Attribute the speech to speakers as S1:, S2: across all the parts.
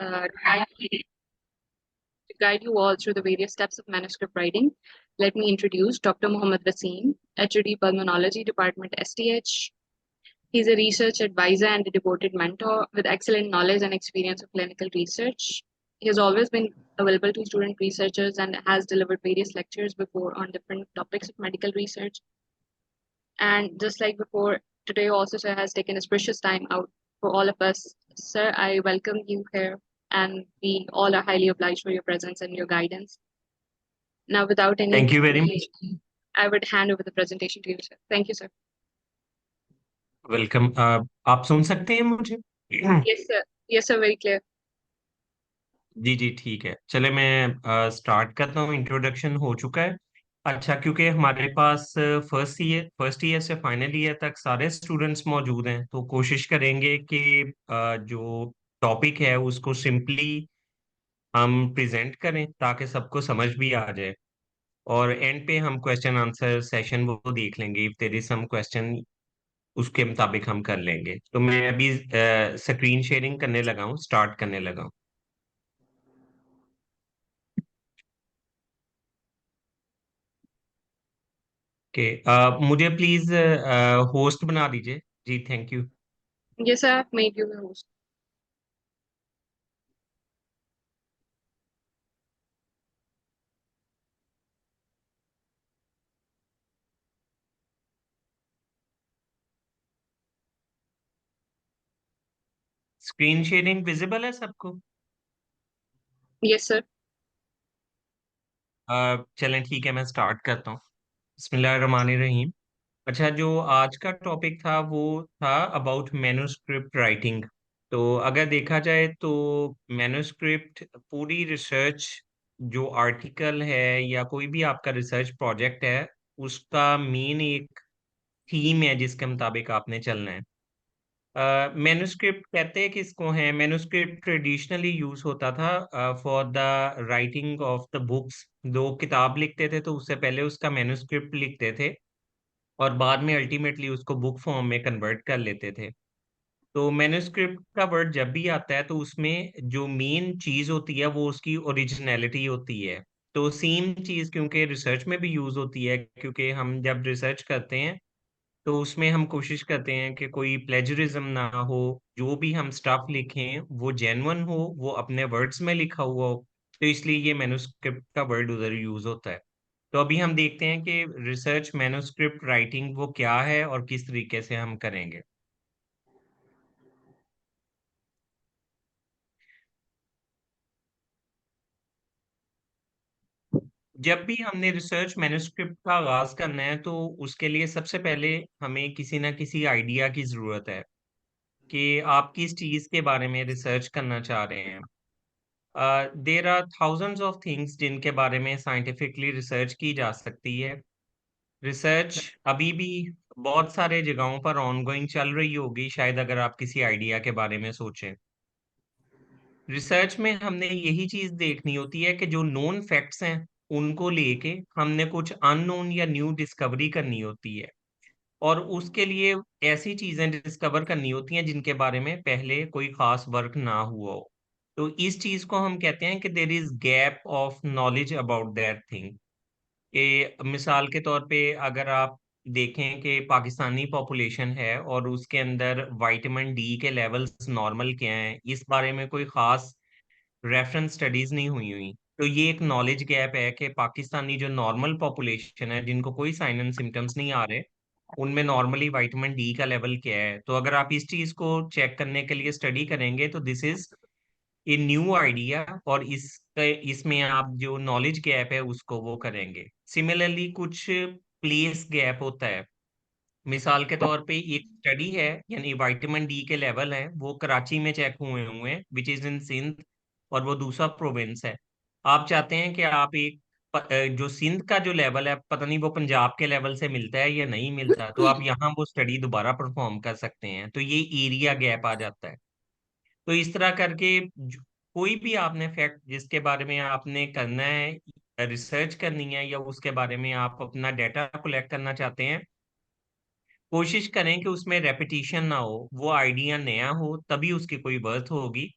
S1: To guide you all through the various steps of manuscript writing, let me introduce Dr. Mohammad Waseem, HOD Pulmonology Department STH. He's a research advisor and a devoted mentor with excellent knowledge and experience of clinical research. He has always been available to student researchers and has delivered various lectures before on different topics of medical research. And just like before, today also Sir has taken his precious time out for all of us. Sir, I welcome you here, and we all are highly obliged for your presence and your guidance. Now, without any
S2: Thank you very much.
S1: delay, I would hand over the presentation to you, sir. Thank you, sir.
S2: Welcome. आप सुन सकते हैं मुझे?
S1: Yes, sir. Yes, sir. Very clear.
S2: जी जी, ठीक है। चले मैं start करता हूँ। इंट्रोडक्शन हो चुका है। अच्छा, क्योंकि हमारे पास फर्स्ट ईयर से फाइनल ईयर तक सारे स्टूडेंट्स मौजूद हैं, तो कोशिश करेंगे कि जो टॉपिक है उसको सिंपली हम प्रेजेंट करें ताकि सबको समझ भी आ जाए। और एंड पे हम क्वेश्चन आंसर सेशन वो देख लेंगे। If there is some question उसके मुताबिक हम कर लेंगे। तो मैं अभी स्क्रीन शेयरिंग करने लगा हूँ, स्टार्ट करने लगा हूँ। ओके, मुझे प्लीज होस्ट बना दीजिए। जी, thank you.
S1: Yes, sir. I've made you the host.
S2: Screen sharing visible है सबको?
S1: Yes, sir.
S2: चलें, ठीक है, मैं स्टार्ट करता हूँ। बिस्मिल्लाहिर्रहमानिर्रहीम। अच्छा, जो आज का टॉपिक था वो था अबाउट मैन्युस्क्रिप्ट राइटिंग। तो अगर देखा जाए तो मैन्युस्क्रिप्ट पूरी रिसर्च, जो आर्टिकल है या कोई भी आपका रिसर्च प्रोजेक्ट है, उसका मेन एक थीम है जिसके मुताबिक आपने चलना है। मैन्युस्क्रिप्ट कहते हैं किसको हैं? मैन्युस्क्रिप्ट ट्रेडिशनली यूज होता था for the writing of the books. दो किताब लिखते थे तो उससे पहले उसका मैन्युस्क्रिप्ट लिखते थे और बाद में अल्टीमेटली उसको बुक फॉर्म में कन्वर्ट कर लेते थे। तो मैन्युस्क्रिप्ट का वर्ड जब भी आता है तो उसमें जो मेन चीज होती है वो उसकी ओरिजिनलिटी होती है। तो सेम चीज क्योंकि रिसर्च में भी यूज होती है, क्योंकि हम जब रिसर्च करते हैं तो उसमें हम कोशिश करते हैं कि कोई प्लेजरिज्म ना हो, जो भी हम स्टफ लिखें वो जेन्युइन हो, वो अपने वर्ड्स में लिखा हुआ हो। तो इसलिए ये मैन्युस्क्रिप्ट का वर्ड उधर यूज होता है। तो अभी हम देखते हैं कि रिसर्च मैन्युस्क्रिप्ट राइटिंग वो क्या है और किस तरीके से हम करेंगे। जब भी हमने रिसर्च मैन्युस्क्रिप्ट का आगाज करना है तो उसके लिए सबसे पहले हमें किसी ना किसी आइडिया की जरूरत है कि आप किस चीज के बारे में रिसर्च करना चाह रहे हैं। There are thousands of things जिनके बारे में साइंटिफिकली रिसर्च की जा सकती है। रिसर्च अभी भी बहुत सारे जगहों पर ऑनगोइंग चल रही होगी, शायद अगर आप किसी आइडिया के बारे में सोचें। रिसर्च में हमने यही चीज देखनी होती है कि जो नोन फैक्ट्स हैं उनको लेके हमने कुछ अननोन या न्यू डिस्कवरी करनी होती है। और उसके लिए ऐसी चीजें डिस्कवर करनी होती हैं जिनके बारे में पहले कोई खास वर्क ना हुआ हो। तो इस चीज को हम कहते हैं कि there is gap of knowledge about that thing. ये मिसाल के तौर पे अगर आप देखें कि पाकिस्तानी पॉपुलेशन है और उसके अंदर विटामिन डी के लेवल्स नॉर्मल क्या हैं, इस बारे में कोई खास रेफरेंस स्टडीज नहीं हुई हुई। तो ये एक नॉलेज गैप है कि पाकिस्तानी जो नॉर्मल पॉपुलेशन है जिनको कोई साइन एंड सिम्टम्स नहीं आ रहे, उनमें नॉर्मली विटामिन डी का लेवल क्या है। तो अगर आप इस चीज को चेक करने के लिए स्टडी करेंगे तो this is a new idea, और इसमें आप जो नॉलेज गैप है उसको वो करेंगे। सिमिलरली कुछ प्लेस गैप होता है। मिसाल के तौर पे एक स्टडी है, यानी विटामिन डी के लेवल हैं वो कराची में चेक हुए हुए हैं, विच इज इन सिंध, और वो दूसरा प्रोविंस है। आप चाहते हैं कि आप जो सिंध का जो लेवल है, पता नहीं वो पंजाब के लेवल से मिलता है या नहीं मिलता, तो आप यहाँ वो स्टडी दोबारा परफॉर्म कर सकते हैं। तो ये एरिया गैप आ जाता है। तो इस तरह करके कोई भी आपने फैक्ट जिसके बारे में आपने करना है, रिसर्च करनी है, या उसके बारे में आप अपना डाटा कलेक्ट करना चाहते हैं, कोशिश करें कि उसमें रेपिटेशन ना हो, वो आइडिया नया हो, तभी उसकी कोई वर्थ होगी।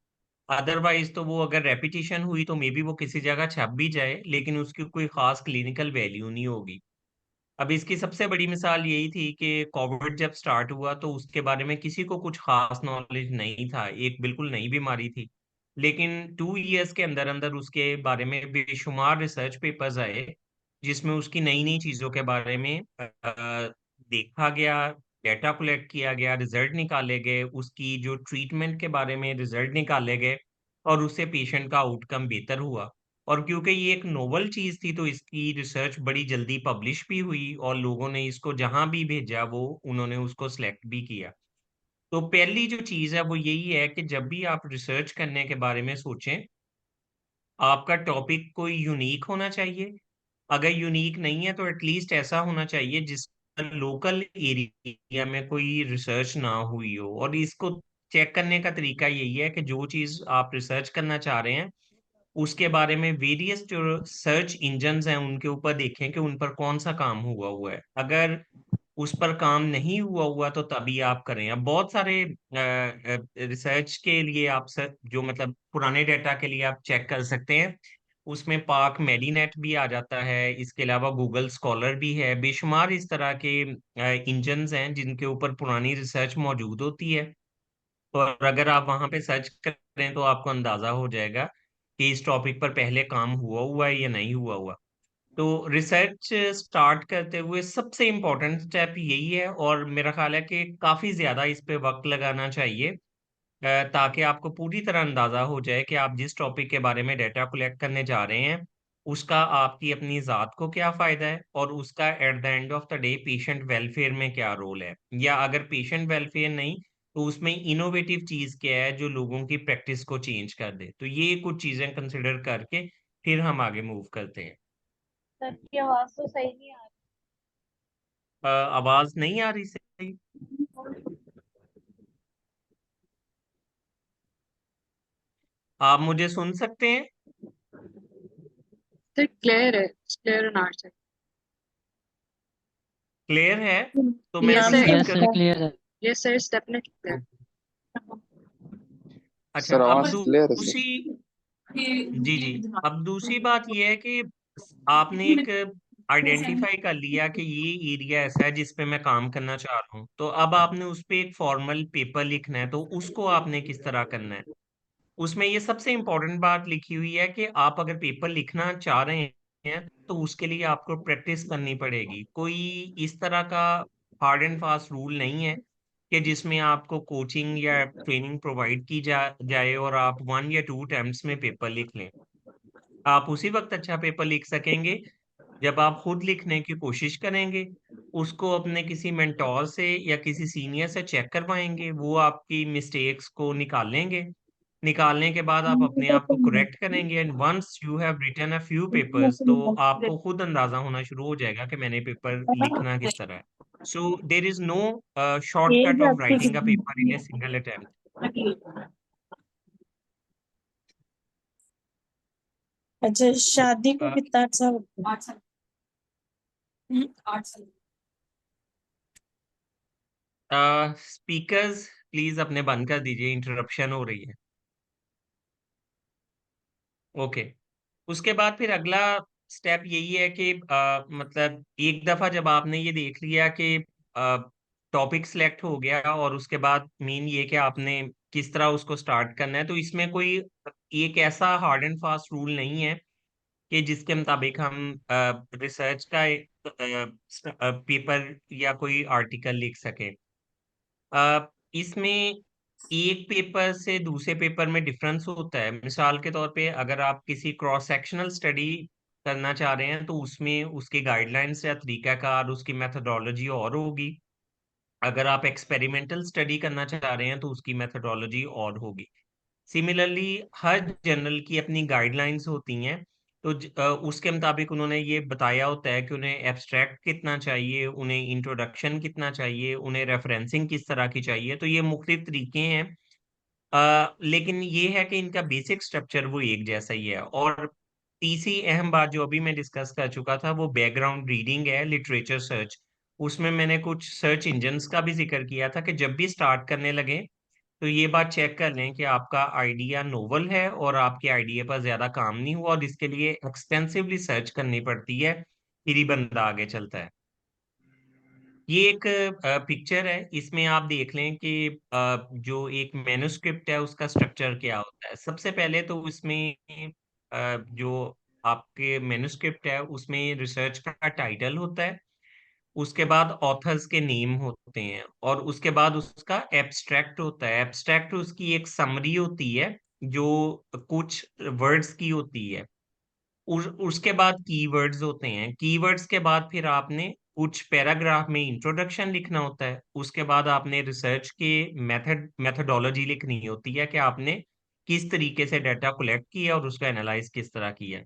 S2: अदरवाइज तो वो अगर रेपिटेशन हुई तो मे बी वो किसी जगह छप भी जाए, लेकिन उसकी कोई खास क्लिनिकल वैल्यू नहीं होगी। अब इसकी सबसे बड़ी मिसाल यही थी कि कोविड जब स्टार्ट हुआ तो उसके बारे में किसी को कुछ खास नॉलेज नहीं था, एक बिल्कुल नई बीमारी थी। लेकिन 2 इयर्स के अंदर अंदर उसके बारे में बेशुमार रिसर्च पेपर्स आए, जिसमें उसकी नई नई चीजों के बारे में देखा गया, डेटा कलेक्ट किया गया, रिजल्ट निकाले गए, उसकी जो ट्रीटमेंट के बारे में रिजल्ट निकाले गए, और उससे पेशेंट का आउटकम बेहतर हुआ। और क्योंकि ये एक नोवल चीज थी तो इसकी रिसर्च बड़ी जल्दी पब्लिश भी हुई, और लोगों ने इसको जहां भी भेजा वो उन्होंने उसको सिलेक्ट भी किया। तो पहली जो चीज है वो यही है कि जब भी आप रिसर्च करने के बारे में सोचें, आपका टॉपिक कोई यूनिक होना चाहिए। अगर यूनिक नहीं है तो एटलीस्ट ऐसा होना चाहिए जिस लोकल एरिया में कोई रिसर्च ना हुई हो। और इसको चेक करने का तरीका यही है कि जो चीज आप रिसर्च करना चाह रहे हैं उसके बारे में वेरियस जो सर्च इंजन्स हैं उनके ऊपर देखें कि उन पर कौन सा काम हुआ हुआ है। अगर उस पर काम नहीं हुआ हुआ तो तभी आप करें। अब बहुत सारे रिसर्च के लिए आप जो मतलब पुराने डेटा के लिए आप चेक कर सकते हैं, उसमें पाक मेडीनेट भी आ जाता है, इसके अलावा गूगल स्कॉलर भी है, बेशुमार इस तरह के इंजन्स हैं जिनके ऊपर पुरानी रिसर्च मौजूद होती है। और अगर आप वहां पे सर्च करें तो आपको अंदाजा हो जाएगा कि इस टॉपिक पर पहले काम हुआ हुआ है या नहीं हुआ हुआ। तो रिसर्च स्टार्ट करते हुए सबसे इम्पोर्टेंट स्टेप यही है, और मेरा ख्याल है कि काफी ज्यादा इस पे वक्त लगाना चाहिए, ताकि आपको पूरी तरह अंदाजा हो जाए कि आप जिस टॉपिक के बारे में डेटा कलेक्ट करने जा रहे हैं उसका आपकी अपनी जात को क्या फायदा है, और उसका at the end of the day patient welfare में क्या रोल है, या अगर पेशेंट वेलफेयर नहीं तो उसमें इनोवेटिव चीज क्या है जो लोगों की प्रैक्टिस को चेंज कर दे। तो ये कुछ चीजें कंसिडर करके फिर हम आगे मूव करते हैं।
S3: सर की आवाज तो सही नहीं आ
S2: आवाज नहीं आ रही सही?
S3: रही।
S2: आप मुझे सुन सकते हैं?
S1: Sir, clear है, clear on our side.
S2: Clear है? तो मैं
S1: Yes,
S3: नाम
S1: sir.
S2: रिपीट
S4: यस
S2: कर
S4: सर क्लियर है।
S1: Yes, sir, it's definitely clear.
S2: अच्छा,
S5: सर
S2: अब
S5: आवाज क्लियर है सर।
S2: दूसरी, जी जी, अब दूसरी बात यह है कि आपने एक आइडेंटिफाई कर लिया कि ये एरिया ऐसा है जिस पे मैं काम करना चाह रहा हूँ, तो अब आपने उस पे एक फॉर्मल पेपर लिखना है, तो उसको आपने किस तरह करना है। उसमें ये सबसे इम्पोर्टेंट बात लिखी हुई है कि आप अगर पेपर लिखना चाह रहे हैं तो उसके लिए आपको प्रैक्टिस करनी पड़ेगी। कोई इस तरह का हार्ड एंड फास्ट रूल नहीं है कि जिसमें आपको कोचिंग या ट्रेनिंग प्रोवाइड की जाए और आप 1 या 2 अटेम्प्ट्स में पेपर लिख लें। आप उसी वक्त अच्छा पेपर लिख सकेंगे जब आप खुद लिखने की कोशिश करेंगे, उसको अपने किसी मेंटोर से या किसी सीनियर से चेक करवाएंगे, वो आपकी मिस्टेक्स को निकालेंगे। निकालने के बाद आप अपने आप को करेक्ट करेंगे, and once you have written a few papers तो आपको खुद अंदाजा होना शुरू हो जाएगा कि मैंने पेपर लिखना किस तरह है। So there is no shortcut
S3: as
S2: of
S3: आपकी
S2: राइटिंग अ पेपर इन
S3: कितनी
S2: ए सिंगल अटेम्प्ट।
S3: है? अच्छा, शादी को कितना अच्छा होता है? 8 साल। 8 साल।
S2: स्पीकर्स प्लीज अपने बंद कर दीजिए, इंटरप्शन हो रही है। ओके, उसके बाद फिर अगला स्टेप यही है कि मतलब एक दफा जब आपने ये देख लिया कि टॉपिक सिलेक्ट हो गया, और उसके बाद मेन ये कि आपने किस तरह उसको स्टार्ट करना है, तो इसमें कोई एक ऐसा हार्ड एंड फास्ट रूल नहीं है कि जिसके मुताबिक हम रिसर्च का एक पेपर या कोई आर्टिकल लिख सकें। इसमें एक पेपर से दूसरे पेपर में डिफरेंस होता है। मिसाल के तौर पे अगर आप किसी क्रॉस सेक्शनल स्टडी करना चाह रहे हैं तो उसमें उसके गाइडलाइंस या तरीकाकार, उसकी मेथोडोलॉजी और होगी। अगर आप एक्सपेरिमेंटल स्टडी करना चाह रहे हैं तो उसकी मेथोडोलॉजी और होगी। सिमिलरली हर जर्नल की अपनी गाइडलाइंस होती हैं, तो उसके मुताबिक उन्होंने ये बताया होता है कि उन्हें एब्स्ट्रैक्ट कितना चाहिए, उन्हें इंट्रोडक्शन कितना चाहिए, उन्हें रेफरेंसिंग किस तरह की चाहिए। तो ये मुख्तलिफ तरीके हैं, लेकिन ये है कि इनका बेसिक स्ट्रक्चर वो एक जैसा ही है। और तीसरी अहम बात जो अभी मैं डिस्कस कर चुका था वो बैकग्राउंड रीडिंग है, लिटरेचर सर्च। उसमें मैंने कुछ सर्च इंजन्स का भी जिक्र किया था कि जब भी स्टार्ट करने लगे तो ये बात चेक कर लें कि आपका आइडिया नोवल है और आपके आइडिया पर ज्यादा काम नहीं हुआ और इसके लिए एक्सटेंसिवली सर्च करनी पड़ती है, फिर ही बंदा आगे चलता है। ये एक पिक्चर है, इसमें आप देख लें कि जो एक मैन्युस्क्रिप्ट है उसका स्ट्रक्चर क्या होता है। सबसे पहले तो इसमें जो आपके मैन्युस्क्रिप्ट है उसमें रिसर्च का टाइटल होता है, उसके बाद ऑथर्स के नेम होते हैं और उसके बाद उसका एब्स्ट्रैक्ट होता है। एब्स्ट्रैक्ट उसकी एक समरी होती है जो कुछ वर्ड्स की होती है। उसके बाद कीवर्ड्स होते हैं। कीवर्ड्स के बाद फिर आपने कुछ पैराग्राफ में इंट्रोडक्शन लिखना होता है। उसके बाद आपने रिसर्च के मेथडोलॉजी लिखनी होती है कि आपने किस तरीके से डाटा कलेक्ट किया और उसका एनालाइज किस तरह किया।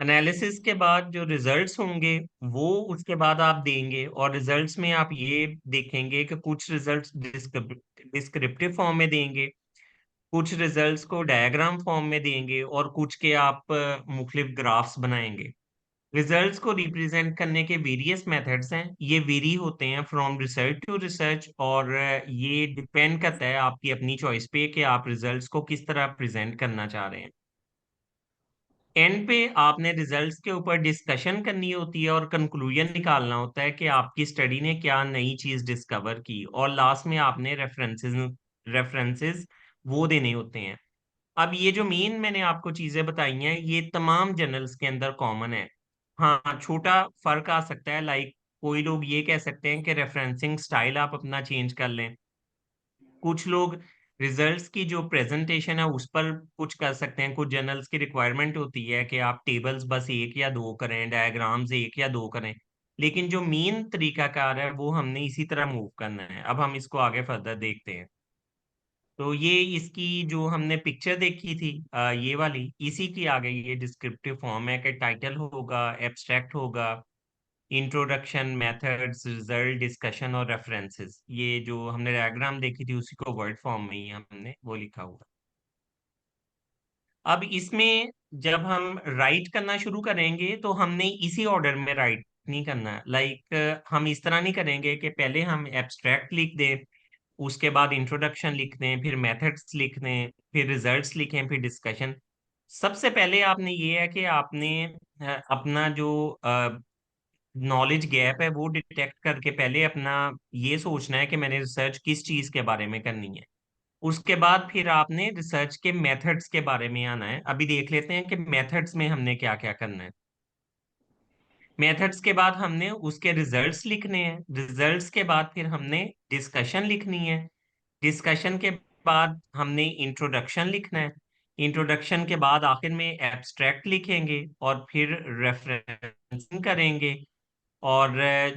S2: एनालिसिस के बाद जो रिजल्ट्स होंगे वो उसके बाद आप देंगे और रिजल्ट्स में आप ये देखेंगे कि कुछ रिजल्ट्स डिस्क्रिप्टिव फॉर्म में देंगे, कुछ रिजल्ट्स को डायग्राम फॉर्म में देंगे और कुछ के आप मुख्तलिफ ग्राफ्स बनाएंगे। रिजल्ट्स को रिप्रेजेंट करने के वेरियस मेथड्स हैं, ये वेरी होते हैं फ्रॉम रिसर्च टू रिसर्च और ये डिपेंड करता है आपकी अपनी चॉइस पे कि आप रिजल्ट्स को किस तरह प्रेजेंट करना चाह रहे हैं। एंड पे आपने रिजल्ट्स के ऊपर डिस्कशन करनी होती है और कंक्लूजन निकालना होता है कि आपकी स्टडी ने क्या नई चीज डिस्कवर की और लास्ट में आपने रेफरेंसेस वो देने होते हैं। अब ये जो मेन मैंने आपको चीजें बताई हैं ये तमाम जर्नल्स के अंदर कॉमन है। हाँ, छोटा फर्क आ सकता है, लाइक कोई लोग ये कह सकते हैं कि रेफरेंसिंग स्टाइल आप अपना चेंज कर लें। कुछ लोग रिजल्ट्स की जो प्रेजेंटेशन है उस पर कुछ कर सकते हैं। कुछ जर्नल्स की रिक्वायरमेंट होती है कि आप टेबल्स बस एक या दो करें, डायग्राम्स एक या दो करें, लेकिन जो मेन तरीकाकार है वो हमने इसी तरह मूव करना है। अब हम इसको आगे फर्दर देखते हैं। तो ये इसकी जो हमने पिक्चर देखी थी ये वाली, इसी की आगे ये डिस्क्रिप्टिव फॉर्म है कि टाइटल होगा, एब्स्ट्रैक्ट होगा, इंट्रोडक्शन, मेथड्स, रिजल्ट, डिस्कशन और रेफरेंसेस। ये जो हमने डायग्राम देखी थी उसी को वर्ड फॉर्म में ही हमने वो लिखा हुआ। अब इसमें जब हम राइट करना शुरू करेंगे तो हमने इसी ऑर्डर में राइट नहीं करना है। लाइक हम इस तरह नहीं करेंगे कि पहले हम एब्स्ट्रैक्ट लिख दें, उसके बाद इंट्रोडक्शन लिख दें, फिर मेथड्स लिख दें, फिर रिजल्ट्स लिखें, फिर डिस्कशन। सबसे पहले आपने ये है कि आपने अपना जो नॉलेज गैप है वो डिटेक्ट करके पहले अपना ये सोचना है कि मैंने रिसर्च किस चीज के बारे में करनी है। उसके बाद फिर आपने रिसर्च के मेथड्स के बारे में आना है। अभी देख लेते हैं कि मेथड्स में हमने क्या क्या करना है। मेथड्स के बाद हमने उसके रिजल्ट्स लिखने हैं। रिजल्ट्स के बाद फिर हमने डिस्कशन लिखनी है। डिस्कशन के बाद हमने इंट्रोडक्शन लिखना है। इंट्रोडक्शन के बाद आखिर में एब्स्ट्रैक्ट लिखेंगे और फिर रेफरेंसिंग करेंगे। और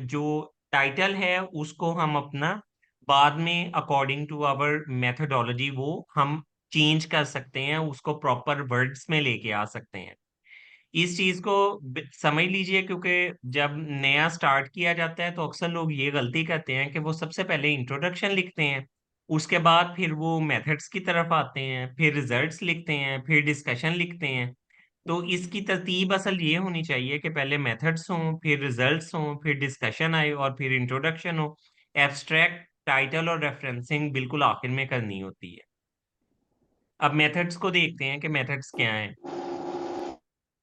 S2: जो टाइटल है उसको हम अपना बाद में अकॉर्डिंग टू आवर मेथोडोलॉजी वो हम चेंज कर सकते हैं, उसको प्रॉपर वर्ड्स में लेके आ सकते हैं। इस चीज को समझ लीजिए, क्योंकि जब नया स्टार्ट किया जाता है तो अक्सर लोग ये गलती करते हैं कि वो सबसे पहले इंट्रोडक्शन लिखते हैं, उसके बाद फिर वो मेथड्स की तरफ आते हैं, फिर रिजल्ट्स लिखते हैं, फिर डिस्कशन लिखते हैं। तो इसकी तरतीब असल ये होनी चाहिए कि पहले मेथड्स हों, फिर रिजल्ट्स हों, फिर डिस्कशन आए और फिर इंट्रोडक्शन हो। एब्स्ट्रैक्ट, टाइटल और रेफरेंसिंग बिल्कुल आखिर में करनी होती है। अब मेथड्स को देखते हैं कि मेथड्स क्या हैं।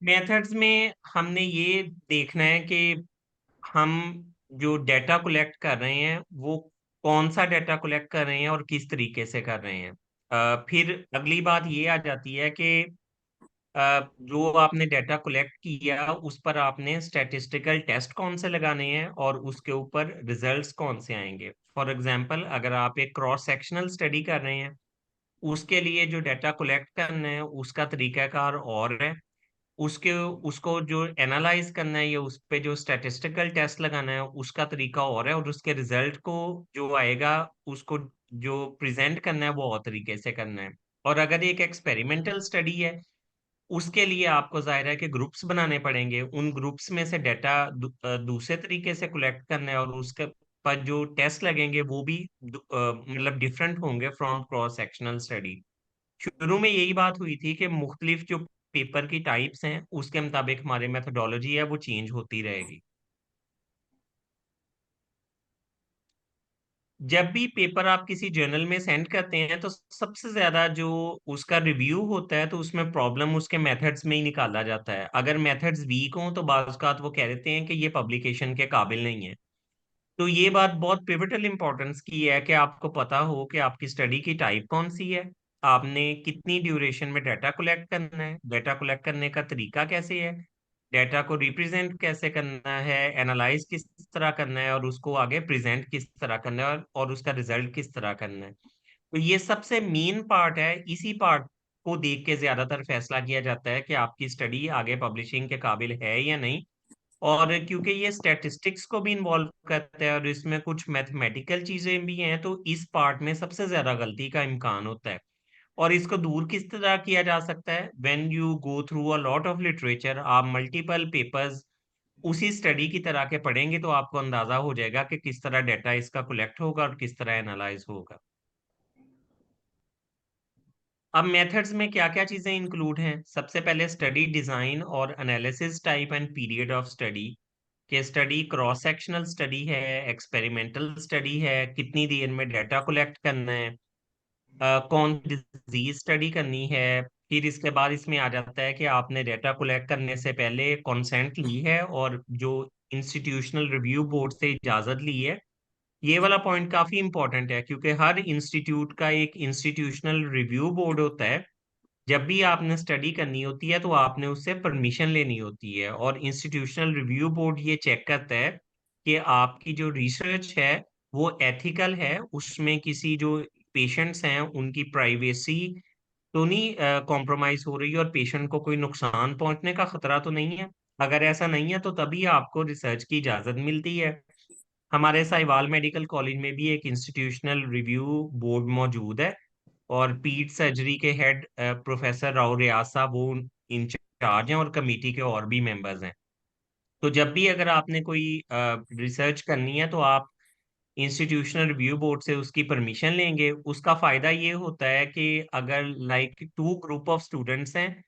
S2: मेथड्स में हमने ये देखना है कि हम जो डेटा कलेक्ट कर रहे हैं वो कौन सा डेटा कलेक्ट कर रहे हैं और किस तरीके से कर रहे हैं। फिर अगली बात ये आ जाती है कि जो आपने डेटा कलेक्ट किया उस पर आपने स्टैटिस्टिकल टेस्ट कौन से लगाने हैं और उसके ऊपर रिजल्ट्स कौन से आएंगे। फॉर एग्जांपल, अगर आप एक क्रॉस सेक्शनल स्टडी कर रहे हैं उसके लिए जो डेटा कलेक्ट करना है उसका तरीकाकार और है, उसके उसको जो एनालाइज करना है या उस पे जो स्टैटिस्टिकल टेस्ट लगाना है उसका तरीका और है, और उसके रिजल्ट को जो आएगा उसको जो प्रेजेंट करना है वो और तरीके से करना है। और अगर एक एक्सपेरिमेंटल स्टडी है उसके लिए आपको जाहिर है कि ग्रुप्स बनाने पड़ेंगे, उन ग्रुप्स में से डेटा दूसरे तरीके से कलेक्ट करना है और उसके पर जो टेस्ट लगेंगे वो भी मतलब डिफरेंट होंगे फ्रॉम क्रॉस सेक्शनल स्टडी। शुरू में यही बात हुई थी कि मुख्तलिफ जो पेपर की टाइप्स हैं उसके मुताबिक हमारी मेथोडोलॉजी है वो चेंज होती रहेगी। जब भी पेपर आप किसी जर्नल में सेंड करते हैं तो सबसे ज्यादा जो उसका रिव्यू होता है तो उसमें प्रॉब्लम उसके मेथड्स में ही निकाला जाता है। अगर मेथड्स वीक हों तो बाज़ औक़ात वो कह देते हैं कि ये पब्लिकेशन के काबिल नहीं है। तो ये बात बहुत पिवटल इंपॉर्टेंस की है कि आपको पता हो कि आपकी स्टडी की टाइप कौन सी है, आपने कितनी ड्यूरेशन में डाटा कलेक्ट करना है, डाटा कलेक्ट करने का तरीका कैसे है, डाटा को रिप्रेजेंट कैसे करना है, एनालाइज किस तरह करना है और उसको आगे प्रेजेंट किस तरह करना है और उसका रिजल्ट किस तरह करना है। तो ये सबसे मेन पार्ट है, इसी पार्ट को देख के ज्यादातर फैसला किया जाता है कि आपकी स्टडी आगे पब्लिशिंग के काबिल है या नहीं। और क्योंकि ये स्टैटिस्टिक्स को भी इन्वॉल्व करता है और इसमें कुछ मैथमेटिकल चीजें भी हैं तो इस पार्ट में सबसे ज्यादा गलती का इम्कान होता है। और इसको दूर किस तरह किया जा सकता है? When you go through a lot of literature, आप मल्टीपल पेपर्स उसी स्टडी की तरह के पढ़ेंगे तो आपको अंदाजा हो जाएगा कि किस तरह डाटा इसका कलेक्ट होगा और किस तरह एनालाइज होगा। अब मेथड्स में क्या-क्या चीजें इंक्लूड हैं? सबसे पहले स्टडी डिजाइन और analysis type and period of study. के स्टडी क्रॉस सेक्शनल स्टडी है, एक्सपेरिमेंटल स्टडी है, कितनी देर में डाटा कलेक्ट करना है, कौन डिजीज स्टडी करनी है। फिर इसके बाद इसमें आ जाता है कि आपने डाटा कलेक्ट करने से पहले कंसेंट ली है और जो इंस्टीट्यूशनल रिव्यू बोर्ड से इजाजत ली है। ये वाला पॉइंट काफी इंपॉर्टेंट है क्योंकि हर इंस्टीट्यूट का एक इंस्टीट्यूशनल रिव्यू बोर्ड होता है। जब भी आपने स्टडी करनी होती है तो आपने उससे परमिशन लेनी होती है और इंस्टीट्यूशनल रिव्यू बोर्ड ये चेक करता है कि आपकी जो रिसर्च है वो एथिकल है, उसमें किसी जो पेशेंट्स हैं उनकी प्राइवेसी तो नहीं कॉम्प्रोमाइज हो रही है और पेशेंट को कोई नुकसान पहुंचने का खतरा तो नहीं है। अगर ऐसा नहीं है तो तभी आपको रिसर्च की इजाजत मिलती है। हमारे साहिवाल मेडिकल कॉलेज में भी एक इंस्टीट्यूशनल रिव्यू बोर्ड मौजूद है और पीट सर्जरी के हेड प्रोफेसर राव रियाज साहब वो इंचार्ज हैं और कमेटी के और भी मेंबर्स हैं। तो जब भी अगर आपने कोई रिसर्च करनी है तो आप इंस्टीट्यूशनल रिव्यू बोर्ड से उसकी परमिशन लेंगे। उसका फायदा ये होता है कि अगर like two group of students हैं,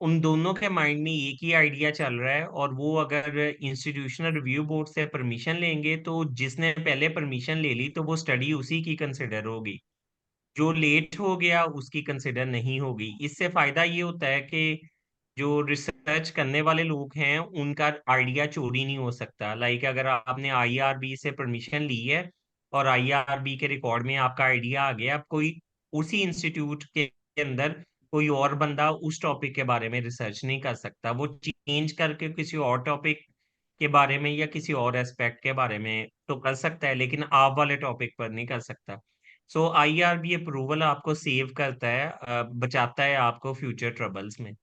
S2: उन दोनों के माइंड में एक ही आइडिया चल रहा है और वो अगर इंस्टीट्यूशनल रिव्यू बोर्ड से परमिशन लेंगे तो जिसने पहले परमिशन ले ली तो वो स्टडी उसी की कंसिडर होगी, जो लेट हो गया उसकी कंसिडर नहीं होगी। इससे फायदा ये होता है कि जो रिसर्च करने वाले लोग हैं उनका आइडिया चोरी नहीं हो सकता। लाइक अगर आपने आईआरबी से परमिशन ली है और आईआरबी के रिकॉर्ड में आपका आइडिया आ गया, अब कोई उसी इंस्टीट्यूट के अंदर कोई और बंदा उस टॉपिक के बारे में रिसर्च नहीं कर सकता, वो चेंज करके किसी और टॉपिक के बारे में या किसी और एस्पेक्ट के बारे में तो कर सकता है लेकिन आप वाले टॉपिक पर नहीं कर सकता। सो आईआरबी अप्रूवल आपको सेव करता है, बचाता है आपको फ्यूचर ट्रबल्स में।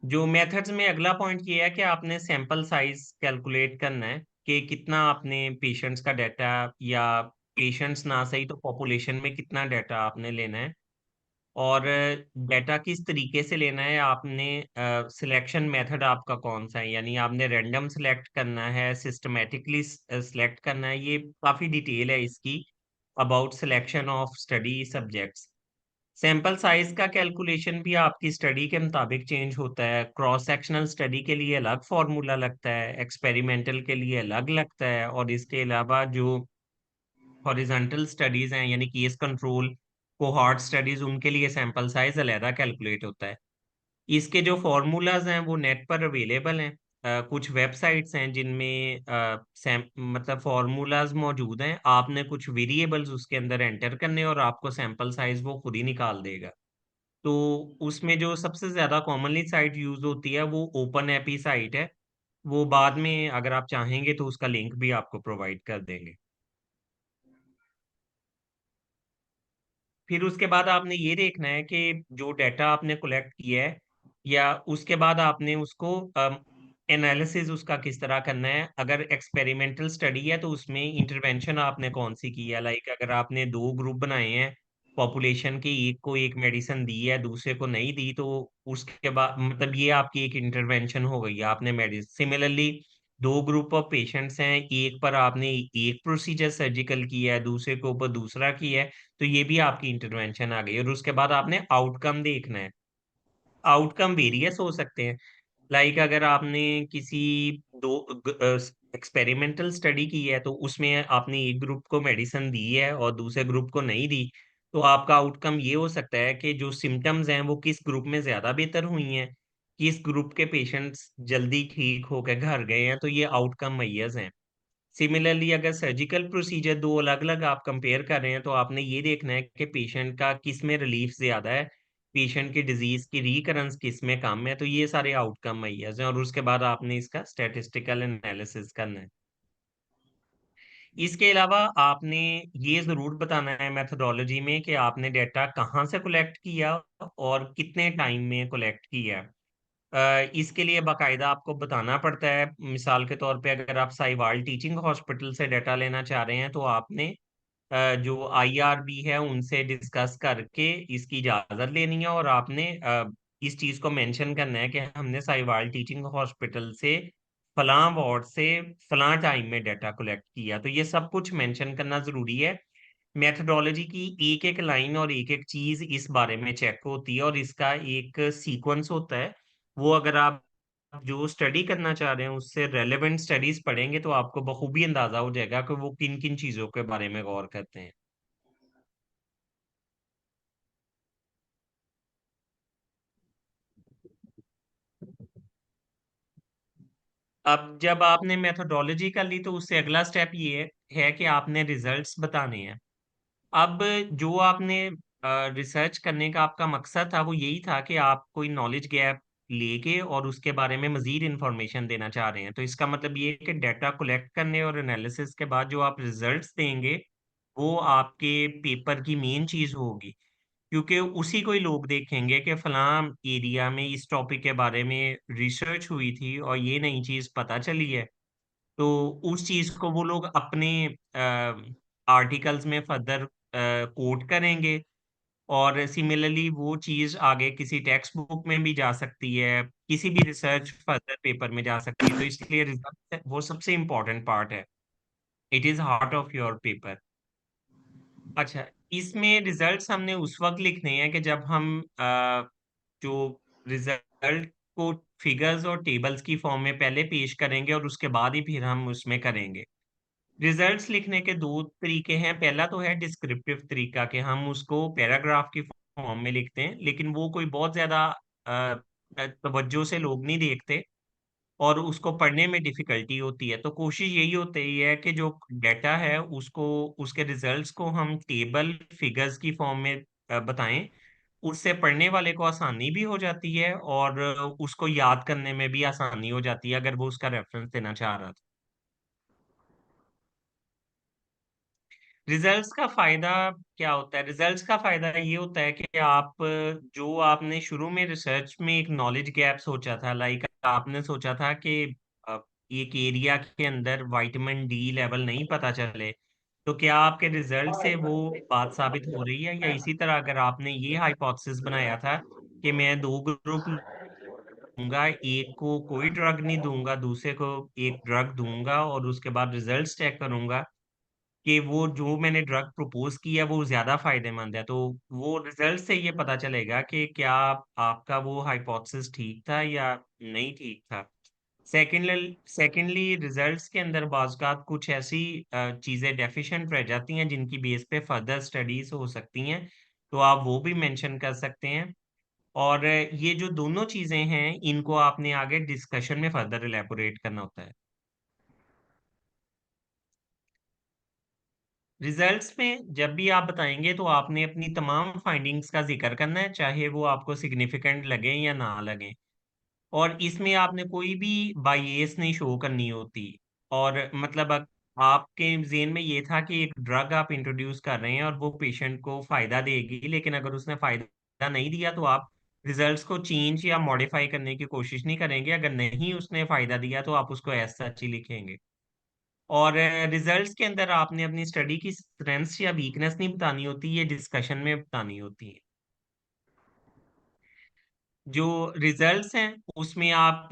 S2: जो मेथड्स में अगला पॉइंट ये है कि आपने सैंपल साइज कैलकुलेट करना है कि कितना आपने पेशेंट्स का डाटा या पेशेंट्स ना सही तो पॉपुलेशन में कितना डाटा आपने लेना है और डाटा किस तरीके से लेना है। आपने सिलेक्शन मेथड आपका कौन सा है, यानी आपने रैंडम सिलेक्ट करना है, सिस्टमेटिकली सिलेक्ट करना है। ये काफ़ी डिटेल है इसकी about selection of study subjects. Sample size का कैलकुलेशन भी आपकी स्टडी के मुताबिक चेंज होता है। क्रॉस सेक्शनल स्टडी के लिए अलग फॉर्मूला लगता है, एक्सपेरिमेंटल के लिए अलग लगता है और इसके अलावा जो हॉरिजॉन्टल स्टडीज हैं यानी केस कंट्रोल कोहॉर्ट स्टडीज उनके लिए सैंपल साइज अलहदा कैलकुलेट होता है। इसके जो फॉर्मूलाज हैं वो नेट पर अवेलेबल हैं। कुछ वेबसाइट्स हैं जिनमें मतलब फॉर्मूलाज मौजूद हैं, आपने कुछ वेरिएबल्स उसके अंदर एंटर करने और आपको सैंपल साइज वो खुद ही निकाल देगा। तो उसमें जो सबसे ज्यादा कॉमनली साइट यूज होती है वो ओपन एपी साइट है। वो बाद में अगर आप चाहेंगे तो उसका लिंक भी आपको प्रोवाइड कर देंगे। फिर उसके बाद आपने ये देखना है कि जो डाटा आपने कलेक्ट किया है या उसके बाद आपने उसको एनालिसिस उसका किस तरह करना है। अगर एक्सपेरिमेंटल स्टडी है तो उसमें इंटरवेंशन आपने कौन सी की है। लाइक अगर आपने दो ग्रुप बनाए हैं पॉपुलेशन के, एक को एक मेडिसिन दी है दूसरे को नहीं दी, तो उसके बाद मतलब ये आपकी एक इंटरवेंशन हो गई, आपने मेडिसिन। सिमिलरली दो ग्रुप ऑफ पेशेंट्स हैं, एक पर आपने एक प्रोसीजर सर्जिकल किया है दूसरे के ऊपर दूसरा किया है, तो ये भी आपकी इंटरवेंशन आ गई। और उसके बाद आपने आउटकम देखना है। आउटकम वेरियस हो सकते हैं। लाइक अगर आपने किसी दो एक्सपेरिमेंटल स्टडी की है तो उसमें आपने एक ग्रुप को मेडिसिन दी है और दूसरे ग्रुप को नहीं दी, तो आपका आउटकम ये हो सकता है कि जो सिम्टम्स हैं वो किस ग्रुप में ज्यादा बेहतर हुई हैं, किस ग्रुप के पेशेंट्स जल्दी ठीक होकर घर गए हैं, तो ये आउटकम मैयर्स हैं। सिमिलरली अगर सर्जिकल प्रोसीजर दो अलग अलग आप कंपेयर कर रहे हैं तो आपने ये देखना है कि पेशेंट का किस में रिलीफ ज्यादा है, पेशेंट की डिजीज की रिकरेंस किस में कम है, तो ये सारे आउटकम मैयर्स हैं और उसके बाद आपने इसका स्टैटिस्टिकल एनालिसिस करना है। इसके अलावा आपने ये जरूर बताना है मेथोडोलॉजी में कि आपने डेटा कहाँ से कलेक्ट किया और कितने टाइम में कलेक्ट किया। इसके लिए बाकायदा आपको बताना पड़ता है। मिसाल के तौर पे अगर आप साहिवाल टीचिंग हॉस्पिटल से डाटा लेना चाह रहे हैं तो आपने जो आईआरबी है उनसे डिस्कस करके इसकी इजाज़त लेनी है और आपने इस चीज़ को मेंशन करना है कि हमने साहिवाल टीचिंग हॉस्पिटल से फलां वार्ड से फलां टाइम में डाटा कलेक्ट किया, तो ये सब कुछ मेंशन करना ज़रूरी है। मेथोडोलॉजी की एक-एक लाइन और एक-एक चीज़ इस बारे में चेक होती है और इसका एक सीक्वेंस होता है। वो अगर आप जो स्टडी करना चाह रहे हैं उससे रेलेवेंट स्टडीज़ पढ़ेंगे तो आपको बखूबी अंदाज़ा हो जाएगा कि वो किन-किन चीज़ों के बारे में गौर करते हैं। अब जब आपने मेथोडोलॉजी कर ली तो उससे अगला स्टेप ये है कि आपने रिजल्ट्स बताने हैं। अब जो आपने रिसर्च करने का आपका मकसद था वो यही था कि आप कोई नॉलेज गैप लेके और उसके बारे में मजीद इंफॉर्मेशन देना चाह रहे हैं, तो इसका मतलब ये है कि डाटा कलेक्ट करने और एनालिसिस के बाद जो आप रिजल्ट्स देंगे वो आपके पेपर की मेन चीज होगी, क्योंकि उसी को ही लोग देखेंगे कि फलां एरिया में इस टॉपिक के बारे में रिसर्च हुई थी और ये नई चीज पता चली है। तो उस चीज को वो लोग अपने आर्टिकल्स में फर्दर कोट करेंगे और सिमिलरली वो चीज आगे किसी टेक्स्ट बुक में भी जा सकती है, किसी भी रिसर्च फर्दर पेपर में जा सकती है, तो इसलिए रिजल्ट वो सबसे इम्पोर्टेंट पार्ट है। It is heart of your paper. अच्छा, इसमें रिजल्ट्स हमने उस वक्त लिखने हैं कि जब हम जो रिजल्ट को फिगर्स और टेबल्स की फॉर्म में पहले पेश करेंगे और उसके बाद ही फिर हम उसमें करेंगे। रिजल्ट्स लिखने के दो तरीके हैं। पहला तो है डिस्क्रिप्टिव तरीका कि हम उसको पैराग्राफ की फॉर्म में लिखते हैं, लेकिन वो कोई बहुत ज्यादा तवज्जो से लोग नहीं देखते और उसको पढ़ने में डिफिकल्टी होती है। तो कोशिश यही होती है कि जो डाटा है उसको, उसके रिजल्ट्स को हम टेबल फिगर्स की फॉर्म में बताएं। उससे पढ़ने वाले को आसानी भी हो जाती है और उसको याद करने में भी आसानी हो जाती है अगर वो उसका रेफरेंस देना चाह रहा था। रिजल्ट्स का फायदा क्या होता है? रिजल्ट्स का फायदा ये होता है कि आप जो आपने शुरू में रिसर्च में एक नॉलेज गैप सोचा था, लाइक आपने सोचा था कि अ, एक एरिया के अंदर विटामिन डी लेवल नहीं पता चले, तो क्या आपके रिजल्ट से वो बात साबित हो रही है? या इसी तरह अगर आपने ये हाइपोथेसिस बनाया था कि मैं दो ग्रुप लूंगा, एक को कोई ड्रग नहीं दूंगा, दूसरे को एक ड्रग दूंगा और उसके बाद रिजल्ट्स चेक करूंगा कि वो जो मैंने ड्रग प्रपोज किया वो ज्यादा फायदेमंद है, तो वो रिजल्ट से ये पता चलेगा कि क्या आपका वो हाइपोथेसिस ठीक था या नहीं ठीक था। सेकेंडली रिजल्ट्स के अंदर बाज़ात कुछ ऐसी चीजें डेफिशिएंट रह जाती हैं जिनकी बेस पे फर्दर स्टडीज हो सकती हैं, तो आप वो भी मेंशन कर सकते हैं। और ये जो दोनों चीजें हैं इनको आपने आगे डिस्कशन में फर्दर इलेबोरेट करना होता है। रिजल्ट्स में जब भी आप बताएंगे तो आपने अपनी तमाम फाइंडिंग्स का जिक्र करना है, चाहे वो आपको सिग्निफिकेंट लगे या ना लगे। और इसमें आपने कोई भी बायस नहीं शो करनी होती। और मतलब आपके जेन में ये था कि एक ड्रग आप इंट्रोड्यूस कर रहे हैं और वो पेशेंट को फायदा देगी, लेकिन अगर उसने फायदा नहीं दिया तो आप रिजल्ट्स को चेंज या मॉडिफाई करने की कोशिश नहीं करेंगे। अगर नहीं उसने फायदा दिया तो आप उसको एज सच ही लिखेंगे। और रिजल्ट्स के अंदर आपने अपनी स्टडी की स्ट्रेंथ्स या वीकनेस नहीं बतानी होती, ये डिस्कशन में बतानी होती है। जो रिजल्ट्स हैं उसमें आप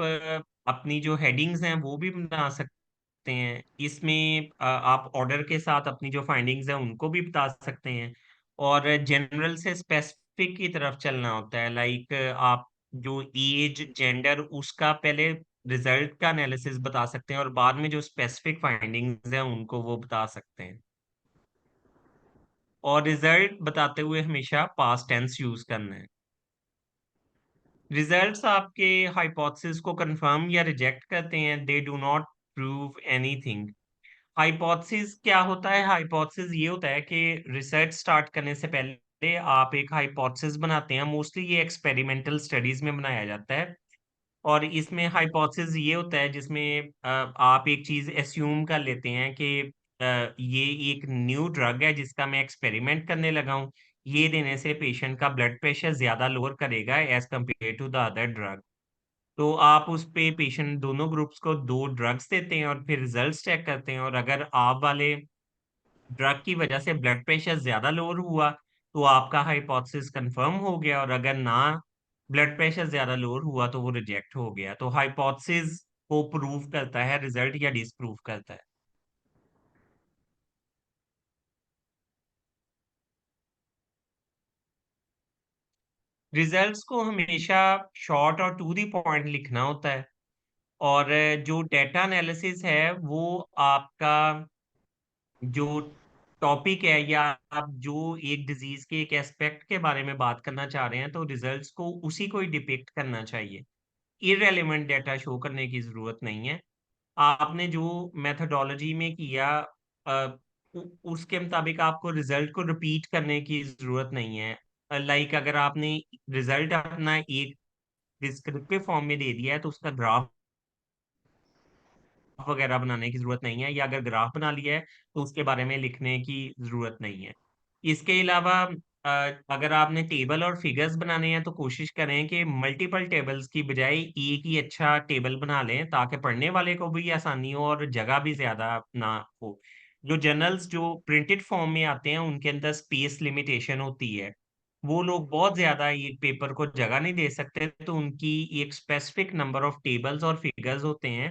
S2: अपनी जो हेडिंग्स हैं वो भी बना सकते हैं। इसमें आप ऑर्डर के साथ अपनी जो फाइंडिंग्स हैं उनको भी बता सकते हैं और जनरल से स्पेसिफिक की तरफ चलना होता है। लाइक आप जो एज जेंडर उसका पहले रिजल्ट का एनालिसिस बता सकते हैं और बाद में जो स्पेसिफिक फाइंडिंग्स हैं उनको वो बता सकते हैं। और रिजल्ट बताते हुए हमेशा पास्ट टेंस यूज करना है। रिजल्ट्स आपके हाइपोथेसिस को कंफर्म या रिजेक्ट करते हैं, they do not prove anything. Hypothesis क्या होता है? हाइपोथेसिस ये होता है कि रिसर्च स्टार्ट करने से पहले आप एक हाइपोथेसिस बनाते हैं। मोस्टली ये एक्सपेरिमेंटल स्टडीज में बनाया जाता है और इसमें हाइपोथेसिस ये होता है जिसमें आप एक चीज एस्यूम कर लेते हैं कि ये एक न्यू ड्रग है जिसका मैं एक्सपेरिमेंट करने लगा हूँ। ये देने से पेशेंट का ब्लड प्रेशर ज्यादा लोअर करेगा as compared to the other drug. तो आप उस पे पेशेंट दोनों ग्रुप्स को 2 ड्रग्स देते हैं और फिर रिजल्ट्स चेक करते हैं और अगर आप वाले ड्रग की वजह से ब्लड प्रेशर ज्यादा लोअर हुआ तो आपका हाइपोथेसिस कंफर्म हो गया और अगर ना ब्लड प्रेशर ज्यादा लोअर हुआ तो वो रिजेक्ट हो गया। तो हाइपोथेसिस को प्रूव करता है रिजल्ट या डिसप्रूव करता है। रिजल्ट्स को हमेशा शॉर्ट और टू द पॉइंट लिखना होता है और जो डेटा एनालिसिस है वो आपका जो टॉपिक है या आप जो एक डिजीज के एक एस्पेक्ट के बारे में बात करना चाह रहे हैं तो रिजल्ट्स को उसी को ही डिपिक्ट करना चाहिए। इररेलेवेंट डेटा शो करने की जरूरत नहीं है। आपने जो मेथोडोलॉजी में किया उसके मुताबिक आपको रिजल्ट को रिपीट करने की जरूरत नहीं है। लाइक अगर आपने रिजल्ट अपना एक डिस्क्रिप्टिव फॉर्म में दे दिया है तो उसका ग्राफ वगैरह बनाने की जरूरत नहीं है, या अगर ग्राफ बना लिया है तो उसके बारे में लिखने की जरूरत नहीं है। इसके अलावा अगर आपने टेबल और फिगर्स बनाने हैं तो कोशिश करें कि मल्टीपल टेबल्स की बजाय एक ही अच्छा टेबल बना लें ताकि पढ़ने वाले को भी आसानी हो और जगह भी ज्यादा ना हो। जो जर्नल्स जो प्रिंटेड फॉर्म में आते हैं उनके अंदर स्पेस लिमिटेशन होती है। वो लोग बहुत ज्यादा एक पेपर को जगह नहीं दे सकते तो उनकी एक स्पेसिफिक नंबर ऑफ टेबल्स और फिगर्स होते हैं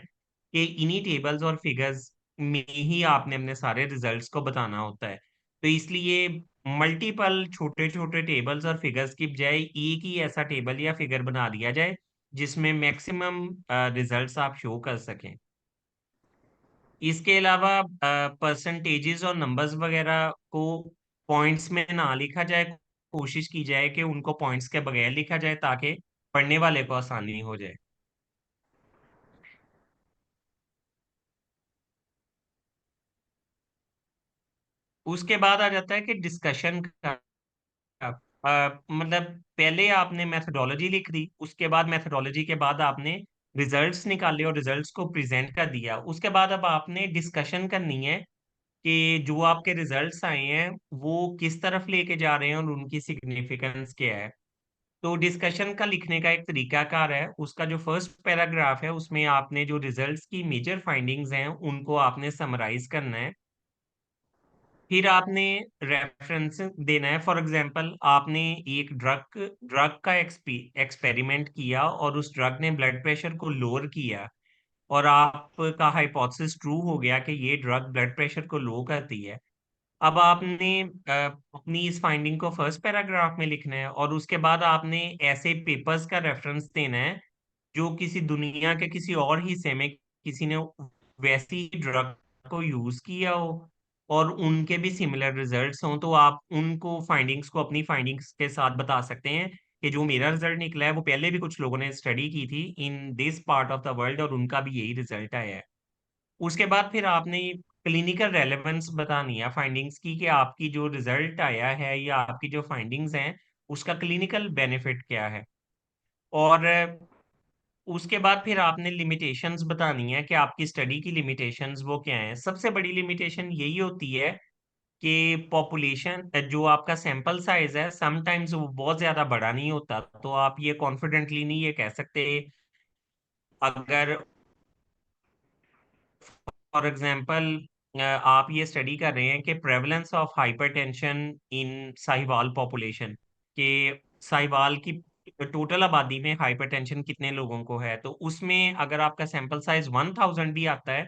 S2: कि इन्हीं टेबल्स और फिगर्स में ही आपने अपने सारे रिजल्ट्स को बताना होता है। तो इसलिए मल्टीपल छोटे छोटे टेबल्स और फिगर्स की बजाय एक ही ऐसा टेबल या फिगर बना दिया जाए जिसमें मैक्सिमम रिजल्ट्स आप शो कर सकें। इसके अलावा परसेंटेजेस और नंबर्स वगैरह को पॉइंट्स में ना लिखा जाए। कोशिश की जाए कि उनको पॉइंट्स के बगैर लिखा जाए ताकि पढ़ने वाले को आसानी हो जाए। उसके बाद आ जाता है कि डिस्कशन का। मतलब पहले आपने मेथोडोलॉजी लिख दी, उसके बाद मेथोडोलॉजी के बाद आपने रिजल्ट्स निकाले और रिजल्ट्स को प्रेजेंट कर दिया। उसके बाद अब आपने डिस्कशन करनी है कि जो आपके रिजल्ट्स आए हैं वो किस तरफ लेके जा रहे हैं और उनकी सिग्निफिकेंस क्या है। तो डिस्कशन का लिखने का एक तरीकाकार है। उसका जो फर्स्ट पैराग्राफ है उसमें आपने जो रिजल्ट्स की मेजर फाइंडिंग्स हैं उनको आपने समराइज करना है। फिर आपने रेफरेंस देना है। फॉर एग्जांपल आपने एक ड्रग ड्रग का एक्सपेरिमेंट किया और उस ड्रग ने ब्लड प्रेशर को लोअर किया और आपका हाइपोथेसिस ट्रू हो गया कि ये ड्रग ब्लड प्रेशर को लो करती है। अब आपने अपनी इस फाइंडिंग को फर्स्ट पैराग्राफ में लिखना है और उसके बाद आपने ऐसे पेपर्स का रेफरेंस देना है जो किसी दुनिया के किसी और हिस्से में किसी ने वैसी ड्रग को यूज किया हो और उनके भी सिमिलर रिजल्ट्स हों तो आप उनको फाइंडिंग्स को अपनी फाइंडिंग्स के साथ बता सकते हैं कि जो मेरा रिजल्ट निकला है वो पहले भी कुछ लोगों ने स्टडी की थी in this part of the world और उनका भी यही रिजल्ट आया है। उसके बाद फिर आपने क्लिनिकल रेलेवेंस बतानी है फाइंडिंग्स की कि आपकी जो रिजल्ट आया है या आपकी जो फाइंडिंग्स हैं उसका क्लिनिकल बेनिफिट क्या है। और उसके बाद फिर आपने लिमिटेशंस बतानी है कि आपकी स्टडी की लिमिटेशंस वो क्या हैं। सबसे बड़ी लिमिटेशन यही होती है कि पॉपुलेशन जो आपका सैंपल साइज है समटाइम्स वो बहुत ज्यादा बड़ा नहीं होता। तो आप ये कॉन्फिडेंटली नहीं ये कह सकते अगर फॉर एग्जांपल आप ये स्टडी कर रहे हैं कि prevalence of hypertension in Sahiwal population के साहिवाल की टोटल आबादी में हाइपरटेंशन कितने लोगों को है। तो उसमें अगर आपका सैंपल साइज 1000 भी आता है